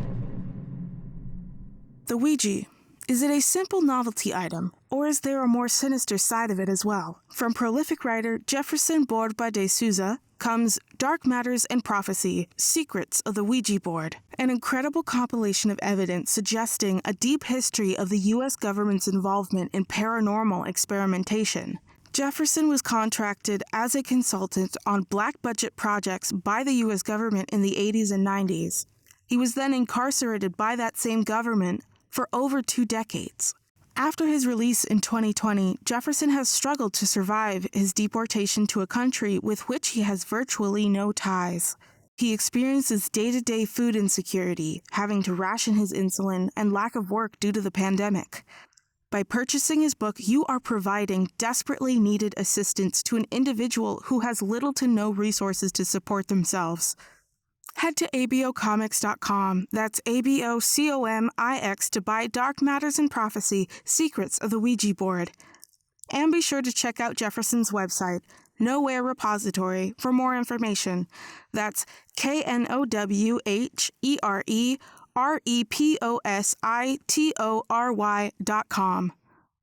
The Ouija. Is it a simple novelty item, or is there a more sinister side of it as well? From prolific writer Jefferson Borba de Souza comes Dark Matters and Prophecy, Secrets of the Ouija Board, an incredible compilation of evidence suggesting a deep history of the U.S. government's involvement in paranormal experimentation. Jefferson was contracted as a consultant on black-budget projects by the U.S. government in the 80s and 90s. He was then incarcerated by that same government for over 2 decades. After his release in 2020, Jefferson has struggled to survive his deportation to a country with which he has virtually no ties. He experiences day-to-day food insecurity, having to ration his insulin, and lack of work due to the pandemic. By purchasing his book, you are providing desperately needed assistance to an individual who has little to no resources to support themselves. Head to abocomics.com, that's ABOCOMIX, to buy Dark Matters and Prophecy, Secrets of the Ouija Board. And be sure to check out Jefferson's website, Nowhere Repository, for more information. That's KNOWHEREPOSITORY.com.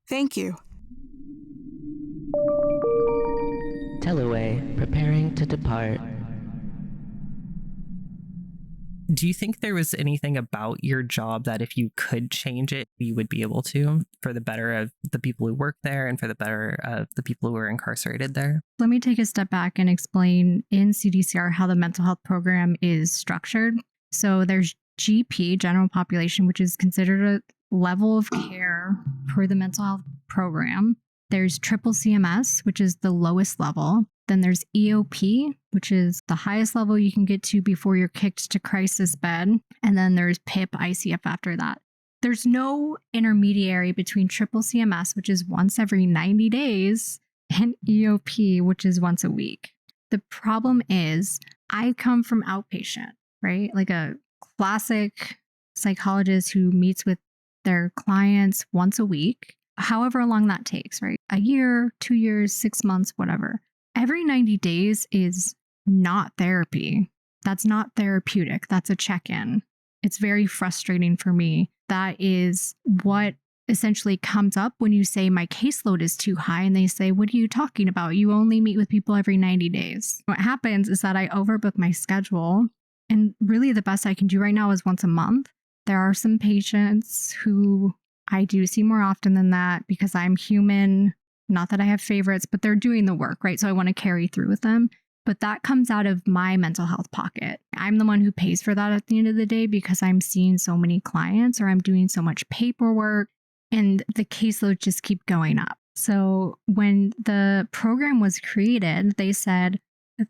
Thank you. Tellaway preparing to depart. Do you think there was anything about your job that if you could change it, you would be able to, for the better of the people who work there and for the better of the people who are incarcerated there? Let me take a step back and explain in CDCR how the mental health program is structured. So there's GP, general population, which is considered a level of care per the mental health program. There's triple CMS, which is the lowest level. Then there's EOP, which is the highest level you can get to before you're kicked to crisis bed. And then there's PIP, ICF after that. There's no intermediary between triple CMS, which is once every 90 days, and EOP, which is once a week. The problem is I come from outpatient, right? Like a classic psychologist who meets with their clients once a week, however long that takes, right? A year, 2 years, 6 months, whatever. Every 90 days is not therapy. That's not therapeutic. That's a check-in. It's very frustrating for me. That is what essentially comes up when you say my caseload is too high and they say, what are you talking about? You only meet with people every 90 days. What happens is that I overbook my schedule, and really the best I can do right now is once a month. There are some patients who I do see more often than that because I'm human. Not that I have favorites, but they're doing the work, right? So I want to carry through with them. But that comes out of my mental health pocket. I'm the one who pays for that at the end of the day because I'm seeing so many clients or I'm doing so much paperwork and the caseload just keep going up. So when the program was created, they said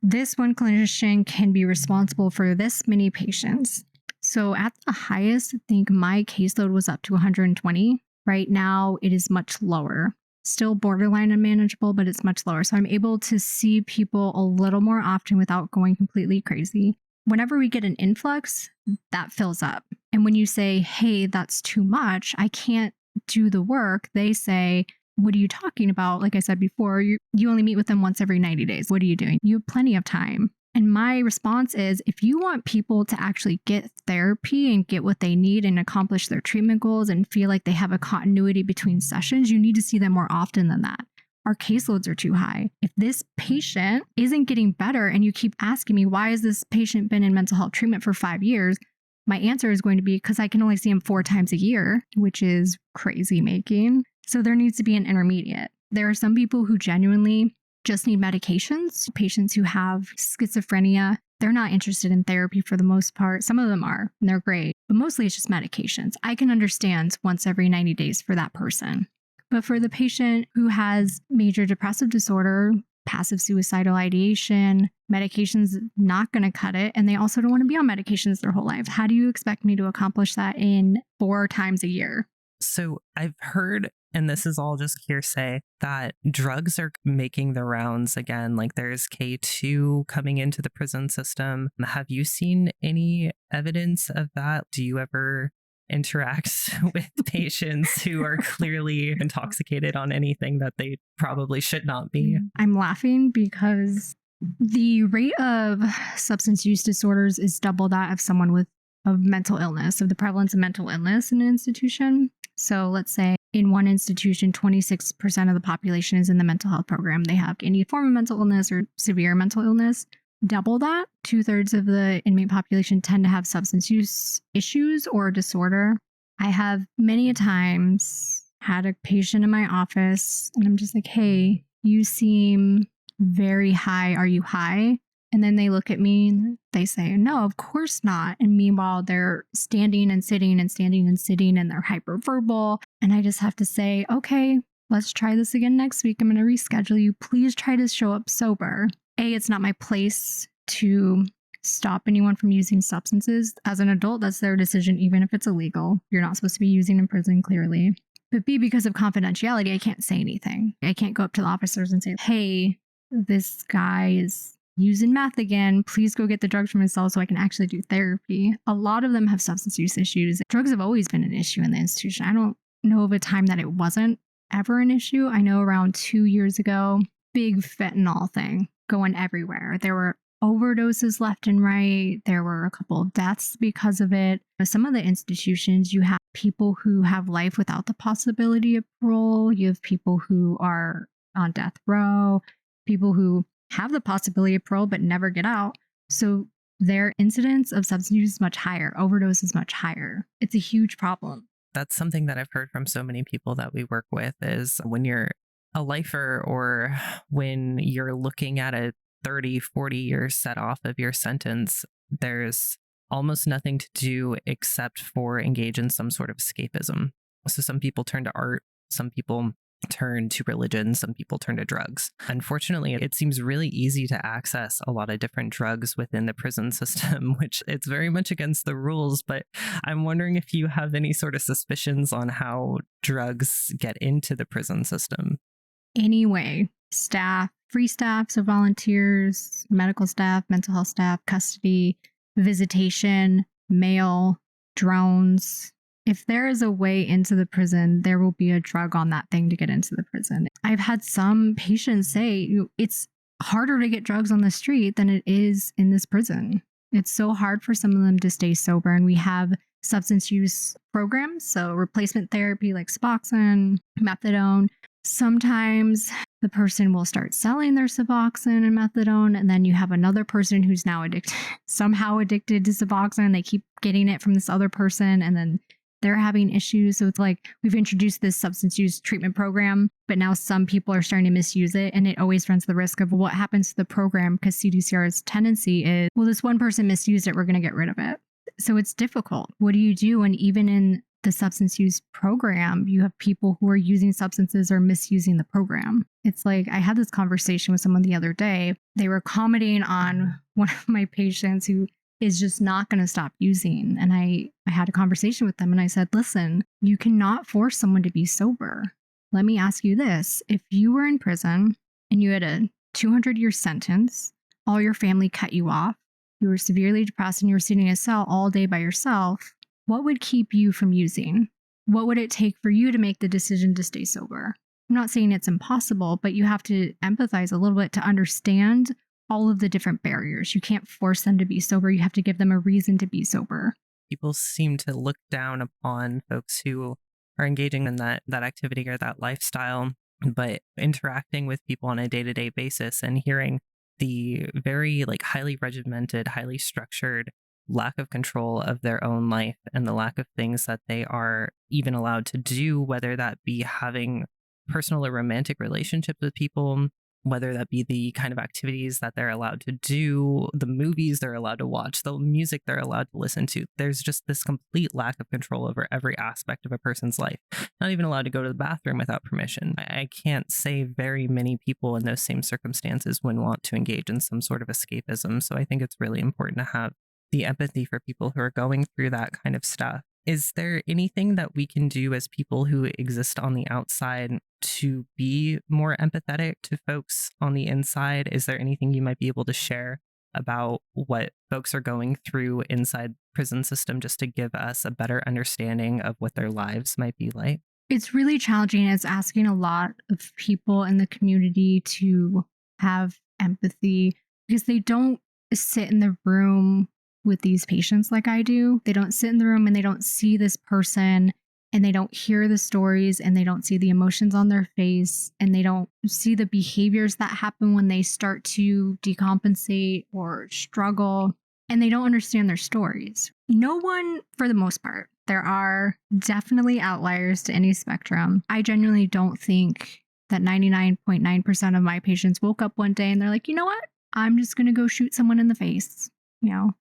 this one clinician can be responsible for this many patients. So at the highest, I think my caseload was up to 120. Right now, it is much lower. Still borderline unmanageable, but it's much lower. So I'm able to see people a little more often without going completely crazy. Whenever we get an influx, that fills up. And when you say, hey, that's too much, I can't do the work, they say, what are you talking about? Like I said before, you only meet with them once every 90 days. What are you doing? You have plenty of time. And my response is, if you want people to actually get therapy and get what they need and accomplish their treatment goals and feel like they have a continuity between sessions, you need to see them more often than that. Our caseloads are too high. If this patient isn't getting better and you keep asking me, why has this patient been in mental health treatment for 5 years? My answer is going to be because I can only see him 4 times a year, which is crazy making. So there needs to be an intermediate. There are some people who genuinely just need medications. Patients who have schizophrenia, they're not interested in therapy for the most part. Some of them are, and they're great, but mostly it's just medications. I can understand once every 90 days for that person. But for the patient who has major depressive disorder, passive suicidal ideation, medication's not going to cut it, and they also don't want to be on medications their whole life. How do you expect me to accomplish that in 4 times a year? So I've heard, and this is all just hearsay, that drugs are making the rounds again. Like there's K2 coming into the prison system. Have you seen any evidence of that? Do you ever interact with patients who are clearly intoxicated on anything that they probably should not be? I'm laughing because the rate of substance use disorders is double that of someone with mental illness, of the prevalence of mental illness in an institution. So let's say in one institution, 26% of the population is in the mental health program. They have any form of mental illness or severe mental illness. Double that, 2/3 of the inmate population tend to have substance use issues or disorder. I have many a times had a patient in my office and I'm just like, hey, you seem very high. Are you high? And then they look at me and they say, no, of course not. And meanwhile, they're standing and sitting and standing and sitting and they're hyperverbal. And I just have to say, okay, let's try this again next week. I'm going to reschedule you. Please try to show up sober. It's not my place to stop anyone from using substances. As an adult, that's their decision, even if it's illegal. You're not supposed to be using in prison, clearly. But B, because of confidentiality, I can't say anything. I can't go up to the officers and say, hey, this guy is using meth again. Please go get the drugs from his cell so I can actually do therapy. A lot of them have substance use issues. Drugs have always been an issue in the institution. I don't know of a time that it wasn't ever an issue. I know around 2 years ago, big fentanyl thing going everywhere. There were overdoses left and right. There were a couple of deaths because of it. Some of the institutions, you have people who have life without the possibility of parole. You have people who are on death row, people who have the possibility of parole but never get out. So their incidence of substance use is much higher. Overdose is much higher. It's a huge problem. That's something that I've heard from so many people that we work with is when you're a lifer or when you're looking at a 30, 40 year set off of your sentence, there's almost nothing to do except for engage in some sort of escapism. So some people turn to art, some people turn to religion, some people turn to drugs. Unfortunately, it seems really easy to access a lot of different drugs within the prison system, which it's very much against the rules. But I'm wondering if you have any sort of suspicions on how drugs get into the prison system. Anyway, staff, free staff, so volunteers, medical staff, mental health staff, custody, visitation, mail, drones. If there is a way into the prison, there will be a drug on that thing to get into the prison. I've had some patients say it's harder to get drugs on the street than it is in this prison. It's so hard for some of them to stay sober. And we have substance use programs, so replacement therapy like Suboxone, methadone. Sometimes the person will start selling their Suboxone and methadone, and then you have another person who's now somehow addicted to Suboxone. They keep getting it from this other person, and then they're having issues. So it's like we've introduced this substance use treatment program, but now some people are starting to misuse it. And it always runs the risk of what happens to the program because CDCR's tendency is, well, this one person misused it, we're going to get rid of it. So it's difficult. What do you do? And even in the substance use program, you have people who are using substances or misusing the program. It's like I had this conversation with someone the other day. They were commenting on one of my patients who is just not going to stop using. And I had a conversation with them and I said, listen, you cannot force someone to be sober. Let me ask you this. If you were in prison and you had a 200-year sentence, all your family cut you off, you were severely depressed and you were sitting in a cell all day by yourself, what would keep you from using? What would it take for you to make the decision to stay sober? I'm not saying it's impossible, but you have to empathize a little bit to understand all of the different barriers. You can't force them to be sober. You have to give them a reason to be sober. People seem to look down upon folks who are engaging in that activity or that lifestyle, but interacting with people on a day-to-day basis and hearing the very highly regimented, highly structured lack of control of their own life and the lack of things that they are even allowed to do, whether that be having personal or romantic relationships with people, whether that be the kind of activities that they're allowed to do, the movies they're allowed to watch, the music they're allowed to listen to. There's just this complete lack of control over every aspect of a person's life. Not even allowed to go to the bathroom without permission. I can't say very many people in those same circumstances would want to engage in some sort of escapism. So I think it's really important to have the empathy for people who are going through that kind of stuff. Is there anything that we can do as people who exist on the outside to be more empathetic to folks on the inside? Is there anything you might be able to share about what folks are going through inside prison system just to give us a better understanding of what their lives might be like? It's really challenging. It's asking a lot of people in the community to have empathy because they don't sit in the room with these patients like I do. They don't sit in the room and they don't see this person and they don't hear the stories and they don't see the emotions on their face and they don't see the behaviors that happen when they start to decompensate or struggle, and they don't understand their stories. No one, for the most part. There are definitely outliers to any spectrum. I genuinely don't think that 99.9% of my patients woke up one day and they're like, you know what? I'm just going to go shoot someone in the face.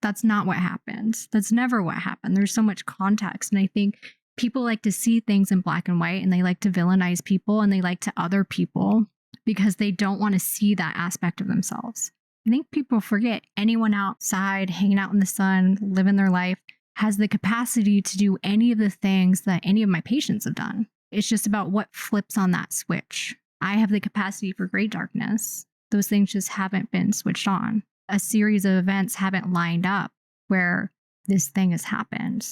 That's not what happened. That's never what happened. There's so much context. And I think people like to see things in black and white and they like to villainize people and they like to other people because they don't want to see that aspect of themselves. I think people forget anyone outside, hanging out in the sun, living their life, has the capacity to do any of the things that any of my patients have done. It's just about what flips on that switch. I have the capacity for great darkness. Those things just haven't been switched on. A series of events haven't lined up where this thing has happened.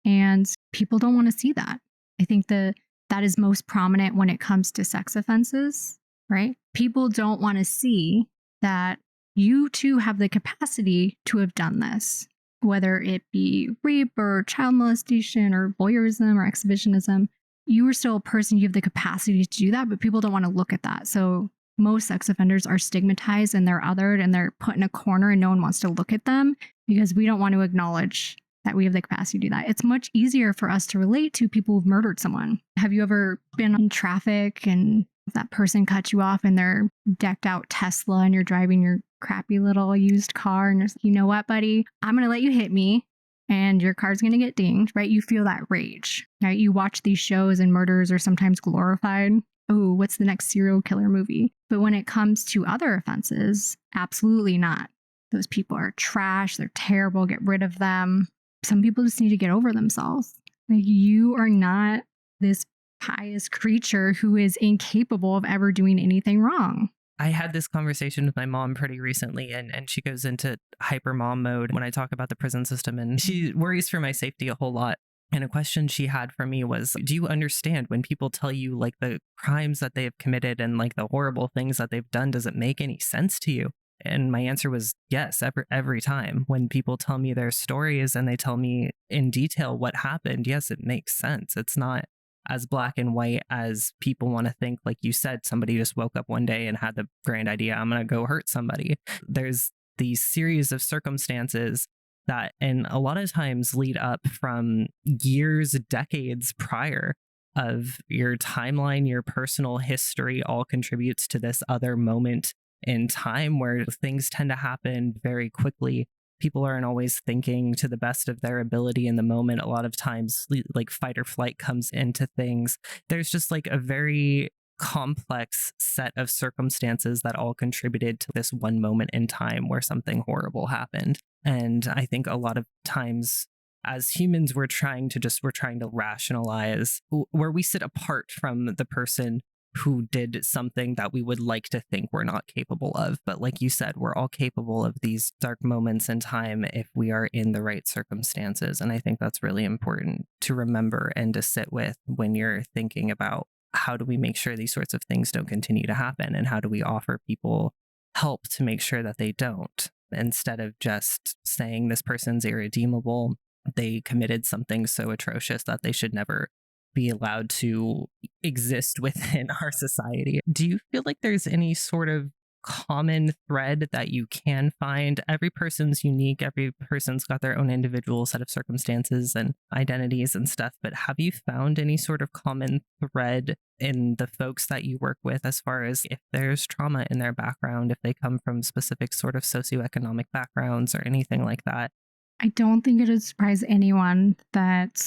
And people don't want to see that. I think that is most prominent when it comes to sex offenses, right? People don't want to see that you too have the capacity to have done this, whether it be rape or child molestation or voyeurism or exhibitionism. You are still a person, you have the capacity to do that, but people don't want to look at that. So most sex offenders are stigmatized and they're othered and they're put in a corner and no one wants to look at them because we don't want to acknowledge that we have the capacity to do that. It's much easier for us to relate to people who've murdered someone. Have you ever been in traffic and that person cut you off in their decked out Tesla and you're driving your crappy little used car and you're like, you know what, buddy? I'm going to let you hit me and your car's going to get dinged, right? You feel that rage, right? You watch these shows and murders are sometimes glorified. Oh, what's the next serial killer movie? But when it comes to other offenses, absolutely not. Those people are trash. They're terrible. Get rid of them. Some people just need to get over themselves. Like, you are not this pious creature who is incapable of ever doing anything wrong. I had this conversation with my mom pretty recently, and she goes into hyper mom mode when I talk about the prison system, and she worries for my safety a whole lot. And a question she had for me was, do you understand when people tell you like the crimes that they have committed and like the horrible things that they've done, does it make any sense to you? And my answer was yes, every time. When people tell me their stories and they tell me in detail what happened, yes, it makes sense. It's not as black and white as people want to think. Like you said, somebody just woke up one day and had the grand idea, I'm going to go hurt somebody. There's these series of circumstances that, and a lot of times lead up from years, decades prior of your timeline, your personal history all contributes to this other moment in time where things tend to happen very quickly. People aren't always thinking to the best of their ability in the moment. A lot of times, like fight or flight comes into things. There's just like a very complex set of circumstances that all contributed to this one moment in time where something horrible happened. And I think a lot of times as humans, we're trying to rationalize where we sit apart from the person who did something that we would like to think we're not capable of. But like you said, we're all capable of these dark moments in time if we are in the right circumstances. And I think that's really important to remember and to sit with when you're thinking about how do we make sure these sorts of things don't continue to happen, and how do we offer people help to make sure that they don't, instead of just saying this person's irredeemable, they committed something so atrocious that they should never be allowed to exist within our society. Do you feel like there's any sort of common thread that you can find? Every person's unique. Every person's got their own individual set of circumstances and identities and stuff. But have you found any sort of common thread in the folks that you work with, as far as if there's trauma in their background, if they come from specific sort of socioeconomic backgrounds or anything like that? I don't think it would surprise anyone that,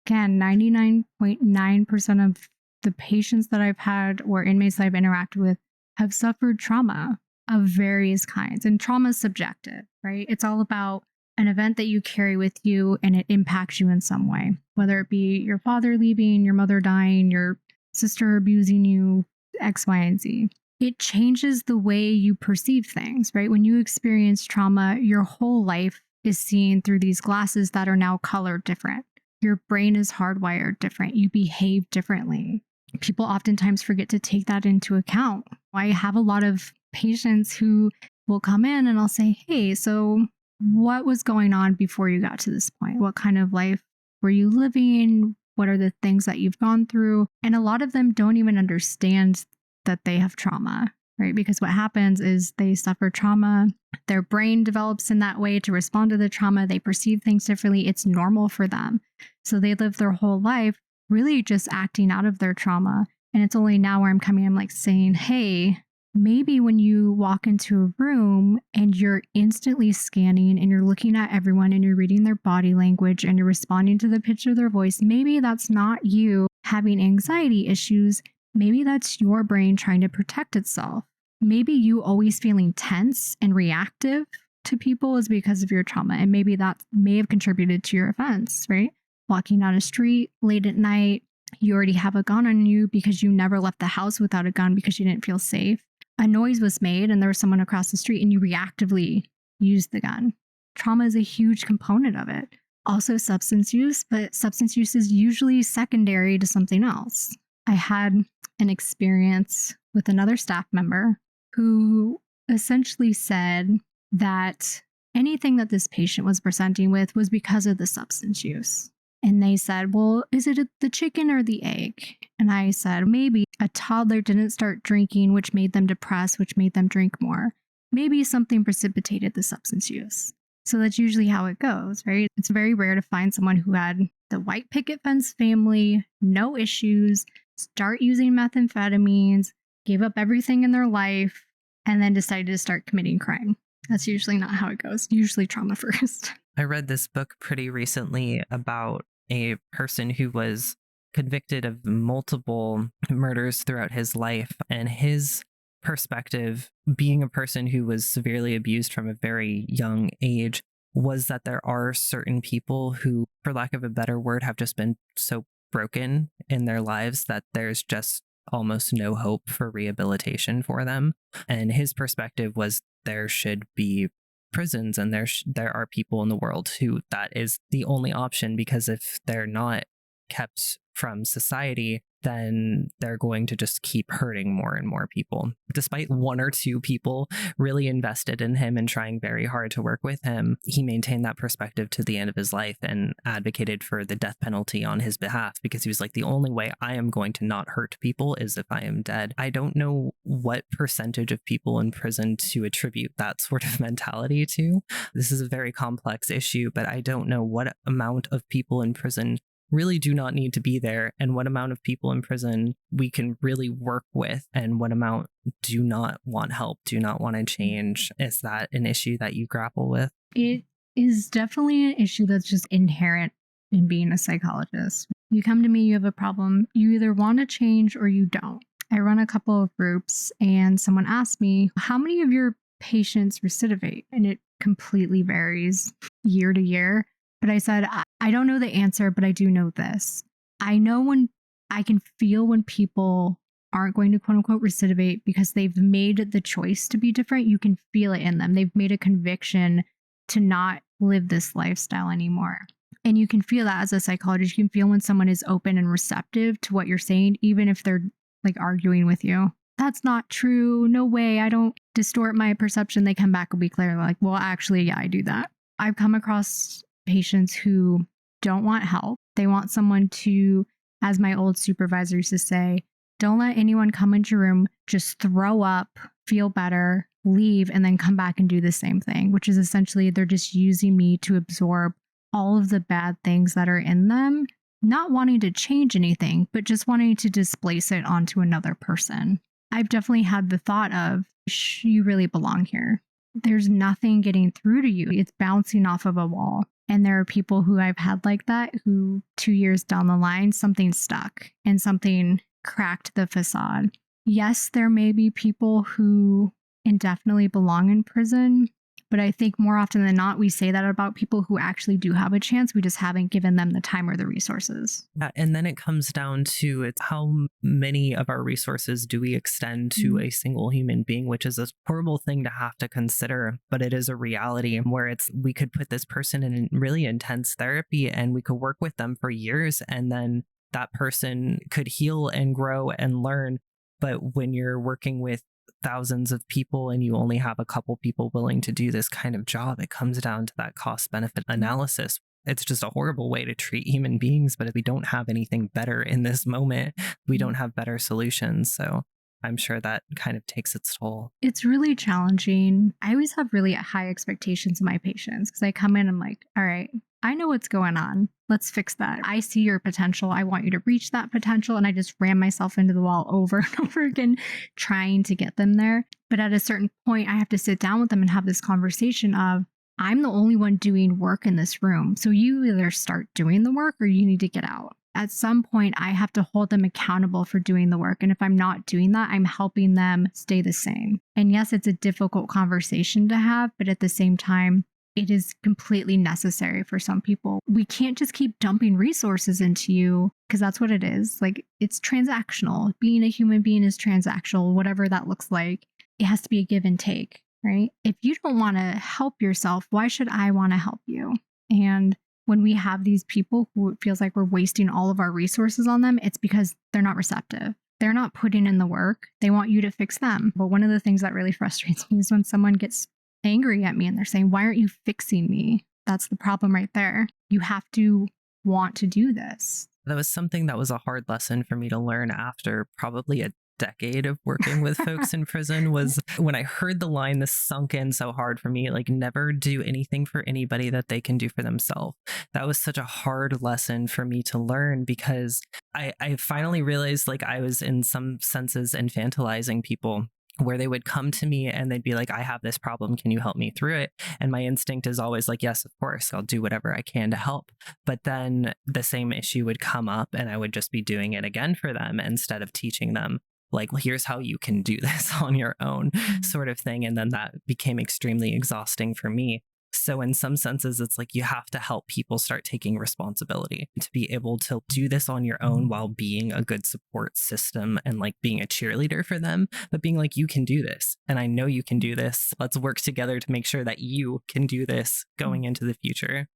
again, 99.9% of the patients that I've had or inmates that I've interacted with have suffered trauma of various kinds. And trauma is subjective, right? It's all about an event that you carry with you and it impacts you in some way, whether it be your father leaving, your mother dying, your sister abusing you, X, Y, and Z. It changes the way you perceive things, right? When you experience trauma, your whole life is seen through these glasses that are now colored different. Your brain is hardwired different. You behave differently. People oftentimes forget to take that into account. I have a lot of patients who will come in and I'll say, hey, so what was going on before you got to this point? What kind of life were you living? What are the things that you've gone through? And a lot of them don't even understand that they have trauma, right? Because what happens is they suffer trauma. Their brain develops in that way to respond to the trauma. They perceive things differently. It's normal for them. So they live their whole life really just acting out of their trauma. And it's only now where I'm like saying, hey, maybe when you walk into a room and you're instantly scanning and you're looking at everyone and you're reading their body language and you're responding to the pitch of their voice, maybe that's not you having anxiety issues. Maybe that's your brain trying to protect itself. Maybe you always feeling tense and reactive to people is because of your trauma. And maybe that may have contributed to your offense, right? Walking down a street late at night, you already have a gun on you because you never left the house without a gun because you didn't feel safe. A noise was made and there was someone across the street and you reactively used the gun. Trauma is a huge component of it. Also substance use, but substance use is usually secondary to something else. I had an experience with another staff member who essentially said that anything that this patient was presenting with was because of the substance use. And they said, well, is it the chicken or the egg? And I said, maybe a toddler didn't start drinking, which made them depressed, which made them drink more. Maybe something precipitated the substance use. So that's usually how it goes, right? It's very rare to find someone who had the white picket fence family, no issues, start using methamphetamines, gave up everything in their life, and then decided to start committing crime. That's usually not how it goes. Usually trauma first. I read this book pretty recently about a person who was convicted of multiple murders throughout his life, and his perspective, being a person who was severely abused from a very young age, was that there are certain people who, for lack of a better word, have just been so broken in their lives that there's just almost no hope for rehabilitation for them. And his perspective was there should be prisons, and there are people in the world who that is the only option, because if they're not kept from society, then they're going to just keep hurting more and more people. Despite one or two people really invested in him and trying very hard to work with him, he maintained that perspective to the end of his life and advocated for the death penalty on his behalf, because he was like, the only way I am going to not hurt people is if I am dead. I don't know what percentage of people in prison to attribute that sort of mentality to. This is a very complex issue, but I don't know what amount of people in prison really do not need to be there, and what amount of people in prison we can really work with, and what amount do not want help, do not want to change. Is that an issue that you grapple with? It is definitely an issue that's just inherent in being a psychologist. You come to me, you have a problem, you either want to change or you don't. I run a couple of groups, and someone asked me, how many of your patients recidivate? And it completely varies year to year. But I said, I don't know the answer, but I do know this. I know when I can feel when people aren't going to quote unquote recidivate because they've made the choice to be different. You can feel it in them. They've made a conviction to not live this lifestyle anymore. And you can feel that as a psychologist. You can feel when someone is open and receptive to what you're saying, even if they're like arguing with you. That's not true. No way. I don't distort my perception. They come back a week later, like, well, actually, yeah, I do that. I've come across patients who don't want help. They want someone to, as my old supervisor used to say, don't let anyone come into your room, just throw up, feel better, leave, and then come back and do the same thing, which is essentially they're just using me to absorb all of the bad things that are in them, not wanting to change anything, but just wanting to displace it onto another person. I've definitely had the thought of, you really belong here. There's nothing getting through to you. It's bouncing off of a wall. And there are people who I've had like that who 2 years down the line, something stuck and something cracked the facade. Yes, there may be people who indefinitely belong in prison, but I think more often than not, we say that about people who actually do have a chance. We just haven't given them the time or the resources. Yeah, and then it comes down to it's how many of our resources do we extend to a single human being, which is a horrible thing to have to consider, but it is a reality where we could put this person in really intense therapy and we could work with them for years, and then that person could heal and grow and learn. But when you're working with thousands of people and you only have a couple people willing to do this kind of job, it comes down to that cost benefit analysis. It's just a horrible way to treat human beings, but if we don't have anything better in this moment, we don't have better solutions. So I'm sure that kind of takes its toll. It's really challenging. I always have really high expectations of my patients because I come in, I'm like, all right, I know what's going on. Let's fix that. I see your potential. I want you to reach that potential. And I just ram myself into the wall over and over again, trying to get them there. But at a certain point, I have to sit down with them and have this conversation of, I'm the only one doing work in this room. So you either start doing the work or you need to get out. At some point, I have to hold them accountable for doing the work. And if I'm not doing that, I'm helping them stay the same. And yes, it's a difficult conversation to have, but at the same time, it is completely necessary for some people. We can't just keep dumping resources into you because that's what it is. Like, it's transactional. Being a human being is transactional, whatever that looks like. It has to be a give and take, right? If you don't want to help yourself, why should I want to help you? And when we have these people who it feels like we're wasting all of our resources on them, it's because they're not receptive. They're not putting in the work. They want you to fix them. But one of the things that really frustrates me is when someone gets angry at me and they're saying, why aren't you fixing me? That's the problem right there. You have to want to do this. That was something that was a hard lesson for me to learn after probably a decade of working with folks in prison. Was when I heard the line, this sunk in so hard for me, like, never do anything for anybody that they can do for themselves. That was such a hard lesson for me to learn, because I finally realized, like, I was in some senses infantilizing people, where they would come to me and they'd be like, I have this problem. Can you help me through it? And my instinct is always like, yes, of course, I'll do whatever I can to help. But then the same issue would come up and I would just be doing it again for them instead of teaching them, like, well, here's how you can do this on your own, sort of thing. And then that became extremely exhausting for me. So in some senses, it's like you have to help people start taking responsibility to be able to do this on your own while being a good support system and like being a cheerleader for them, but being like, you can do this. And I know you can do this. Let's work together to make sure that you can do this going into the future.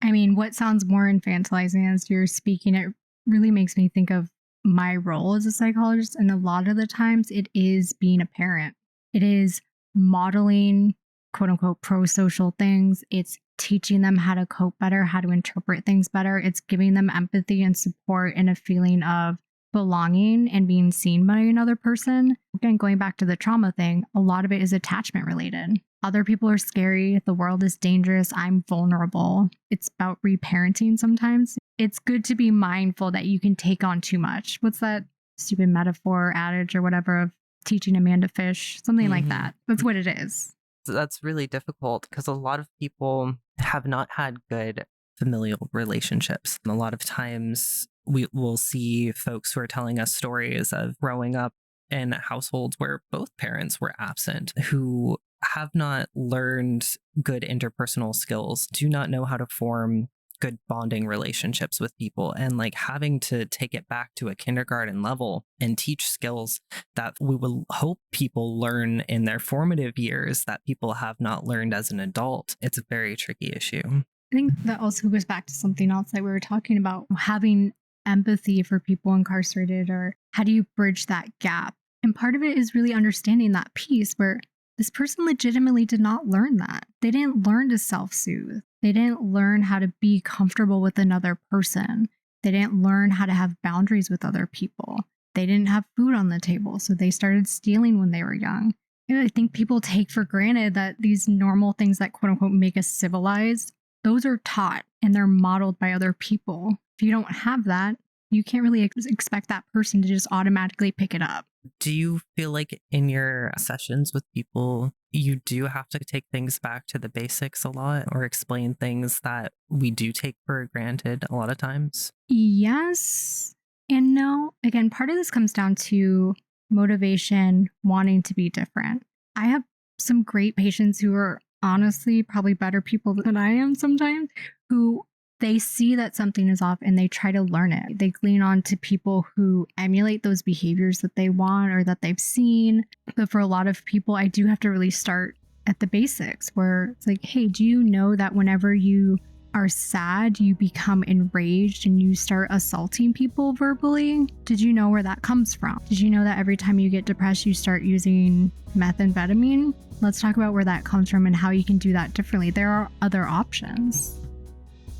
I mean, what sounds more infantilizing as you're speaking, it really makes me think of my role as a psychologist. And a lot of the times it is being a parent. It is modeling quote unquote pro-social things. It's teaching them how to cope better, how to interpret things better. It's giving them empathy and support and a feeling of belonging and being seen by another person. Again, going back to the trauma thing, a lot of it is attachment related. Other people are scary. The world is dangerous. I'm vulnerable. It's about reparenting sometimes. It's good to be mindful that you can take on too much. What's that stupid metaphor, adage, or whatever of teaching a man to fish? Something like that. That's what it is. That's really difficult because a lot of people have not had good familial relationships. And a lot of times we will see folks who are telling us stories of growing up in households where both parents were absent, who have not learned good interpersonal skills, do not know how to form good bonding relationships with people, and like having to take it back to a kindergarten level and teach skills that we will hope people learn in their formative years that people have not learned as an adult. It's a very tricky issue. I think that also goes back to something else that we were talking about, having empathy for people incarcerated, or how do you bridge that gap? And part of it is really understanding that piece where this person legitimately did not learn that. They didn't learn to self-soothe. They didn't learn how to be comfortable with another person. They didn't learn how to have boundaries with other people. They didn't have food on the table, so they started stealing when they were young. And I think people take for granted that these normal things that quote unquote make us civilized, those are taught and they're modeled by other people. If you don't have that, you can't really expect that person to just automatically pick it up. Do you feel like in your sessions with people, you do have to take things back to the basics a lot, or explain things that we do take for granted a lot of times? Yes and no. Again, part of this comes down to motivation, wanting to be different. I have some great patients who are honestly probably better people than I am sometimes, who they see that something is off and they try to learn it. They glean on to people who emulate those behaviors that they want or that they've seen. But for a lot of people, I do have to really start at the basics, where it's like, hey, do you know that whenever you are sad, you become enraged and you start assaulting people verbally? Did you know where that comes from? Did you know that every time you get depressed, you start using methamphetamine? Let's talk about where that comes from and how you can do that differently. There are other options.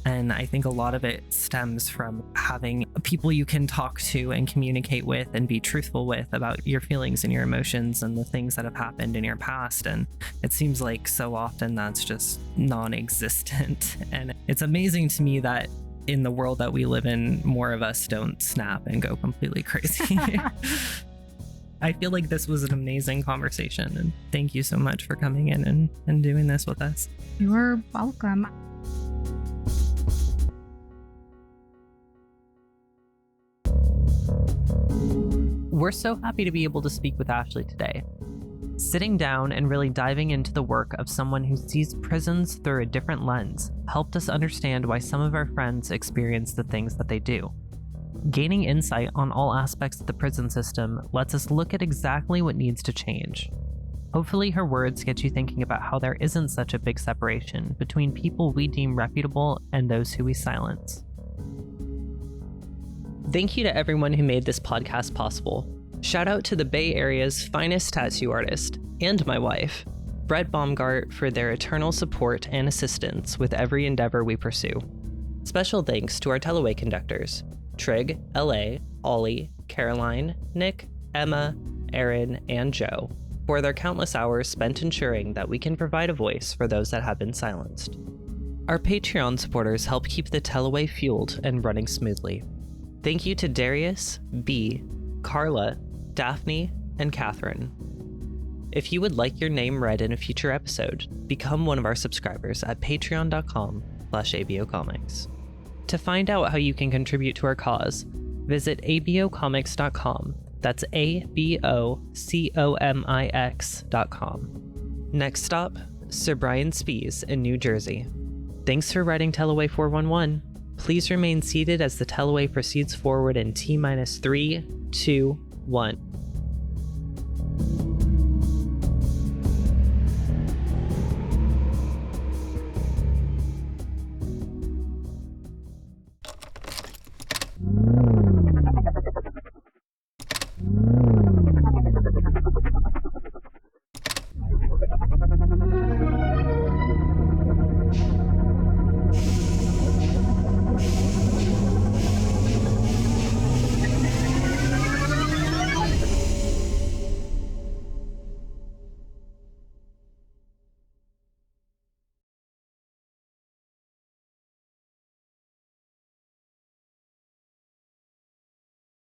And I think a lot of it stems from having people you can talk to and communicate with and be truthful with about your feelings and your emotions and the things that have happened in your past. And it seems like so often that's just non-existent. And it's amazing to me that in the world that we live in, more of us don't snap and go completely crazy. I feel like this was an amazing conversation. And thank you so much for coming in and doing this with us. You're welcome. We're so happy to be able to speak with Ashley today. Sitting down and really diving into the work of someone who sees prisons through a different lens helped us understand why some of our friends experience the things that they do. Gaining insight on all aspects of the prison system lets us look at exactly what needs to change. Hopefully her words get you thinking about how there isn't such a big separation between people we deem reputable and those who we silence. Thank you to everyone who made this podcast possible. Shout out to the Bay Area's finest tattoo artist, and my wife, Brett Baumgart, for their eternal support and assistance with every endeavor we pursue. Special thanks to our Teleway conductors, Trig, LA, Ollie, Caroline, Nick, Emma, Aaron, and Joe, for their countless hours spent ensuring that we can provide a voice for those that have been silenced. Our Patreon supporters help keep the Teleway fueled and running smoothly. Thank you to Darius, B, Carla, Daphne, and Catherine. If you would like your name read in a future episode, become one of our subscribers at patreon.com/abocomics. To find out how you can contribute to our cause, visit abocomics.com. That's ABOCOMIX.com. Next stop, Sir Brian Spees in New Jersey. Thanks for riding Teleway 411. Please remain seated as the Teleway proceeds forward in T-3, 2, 1.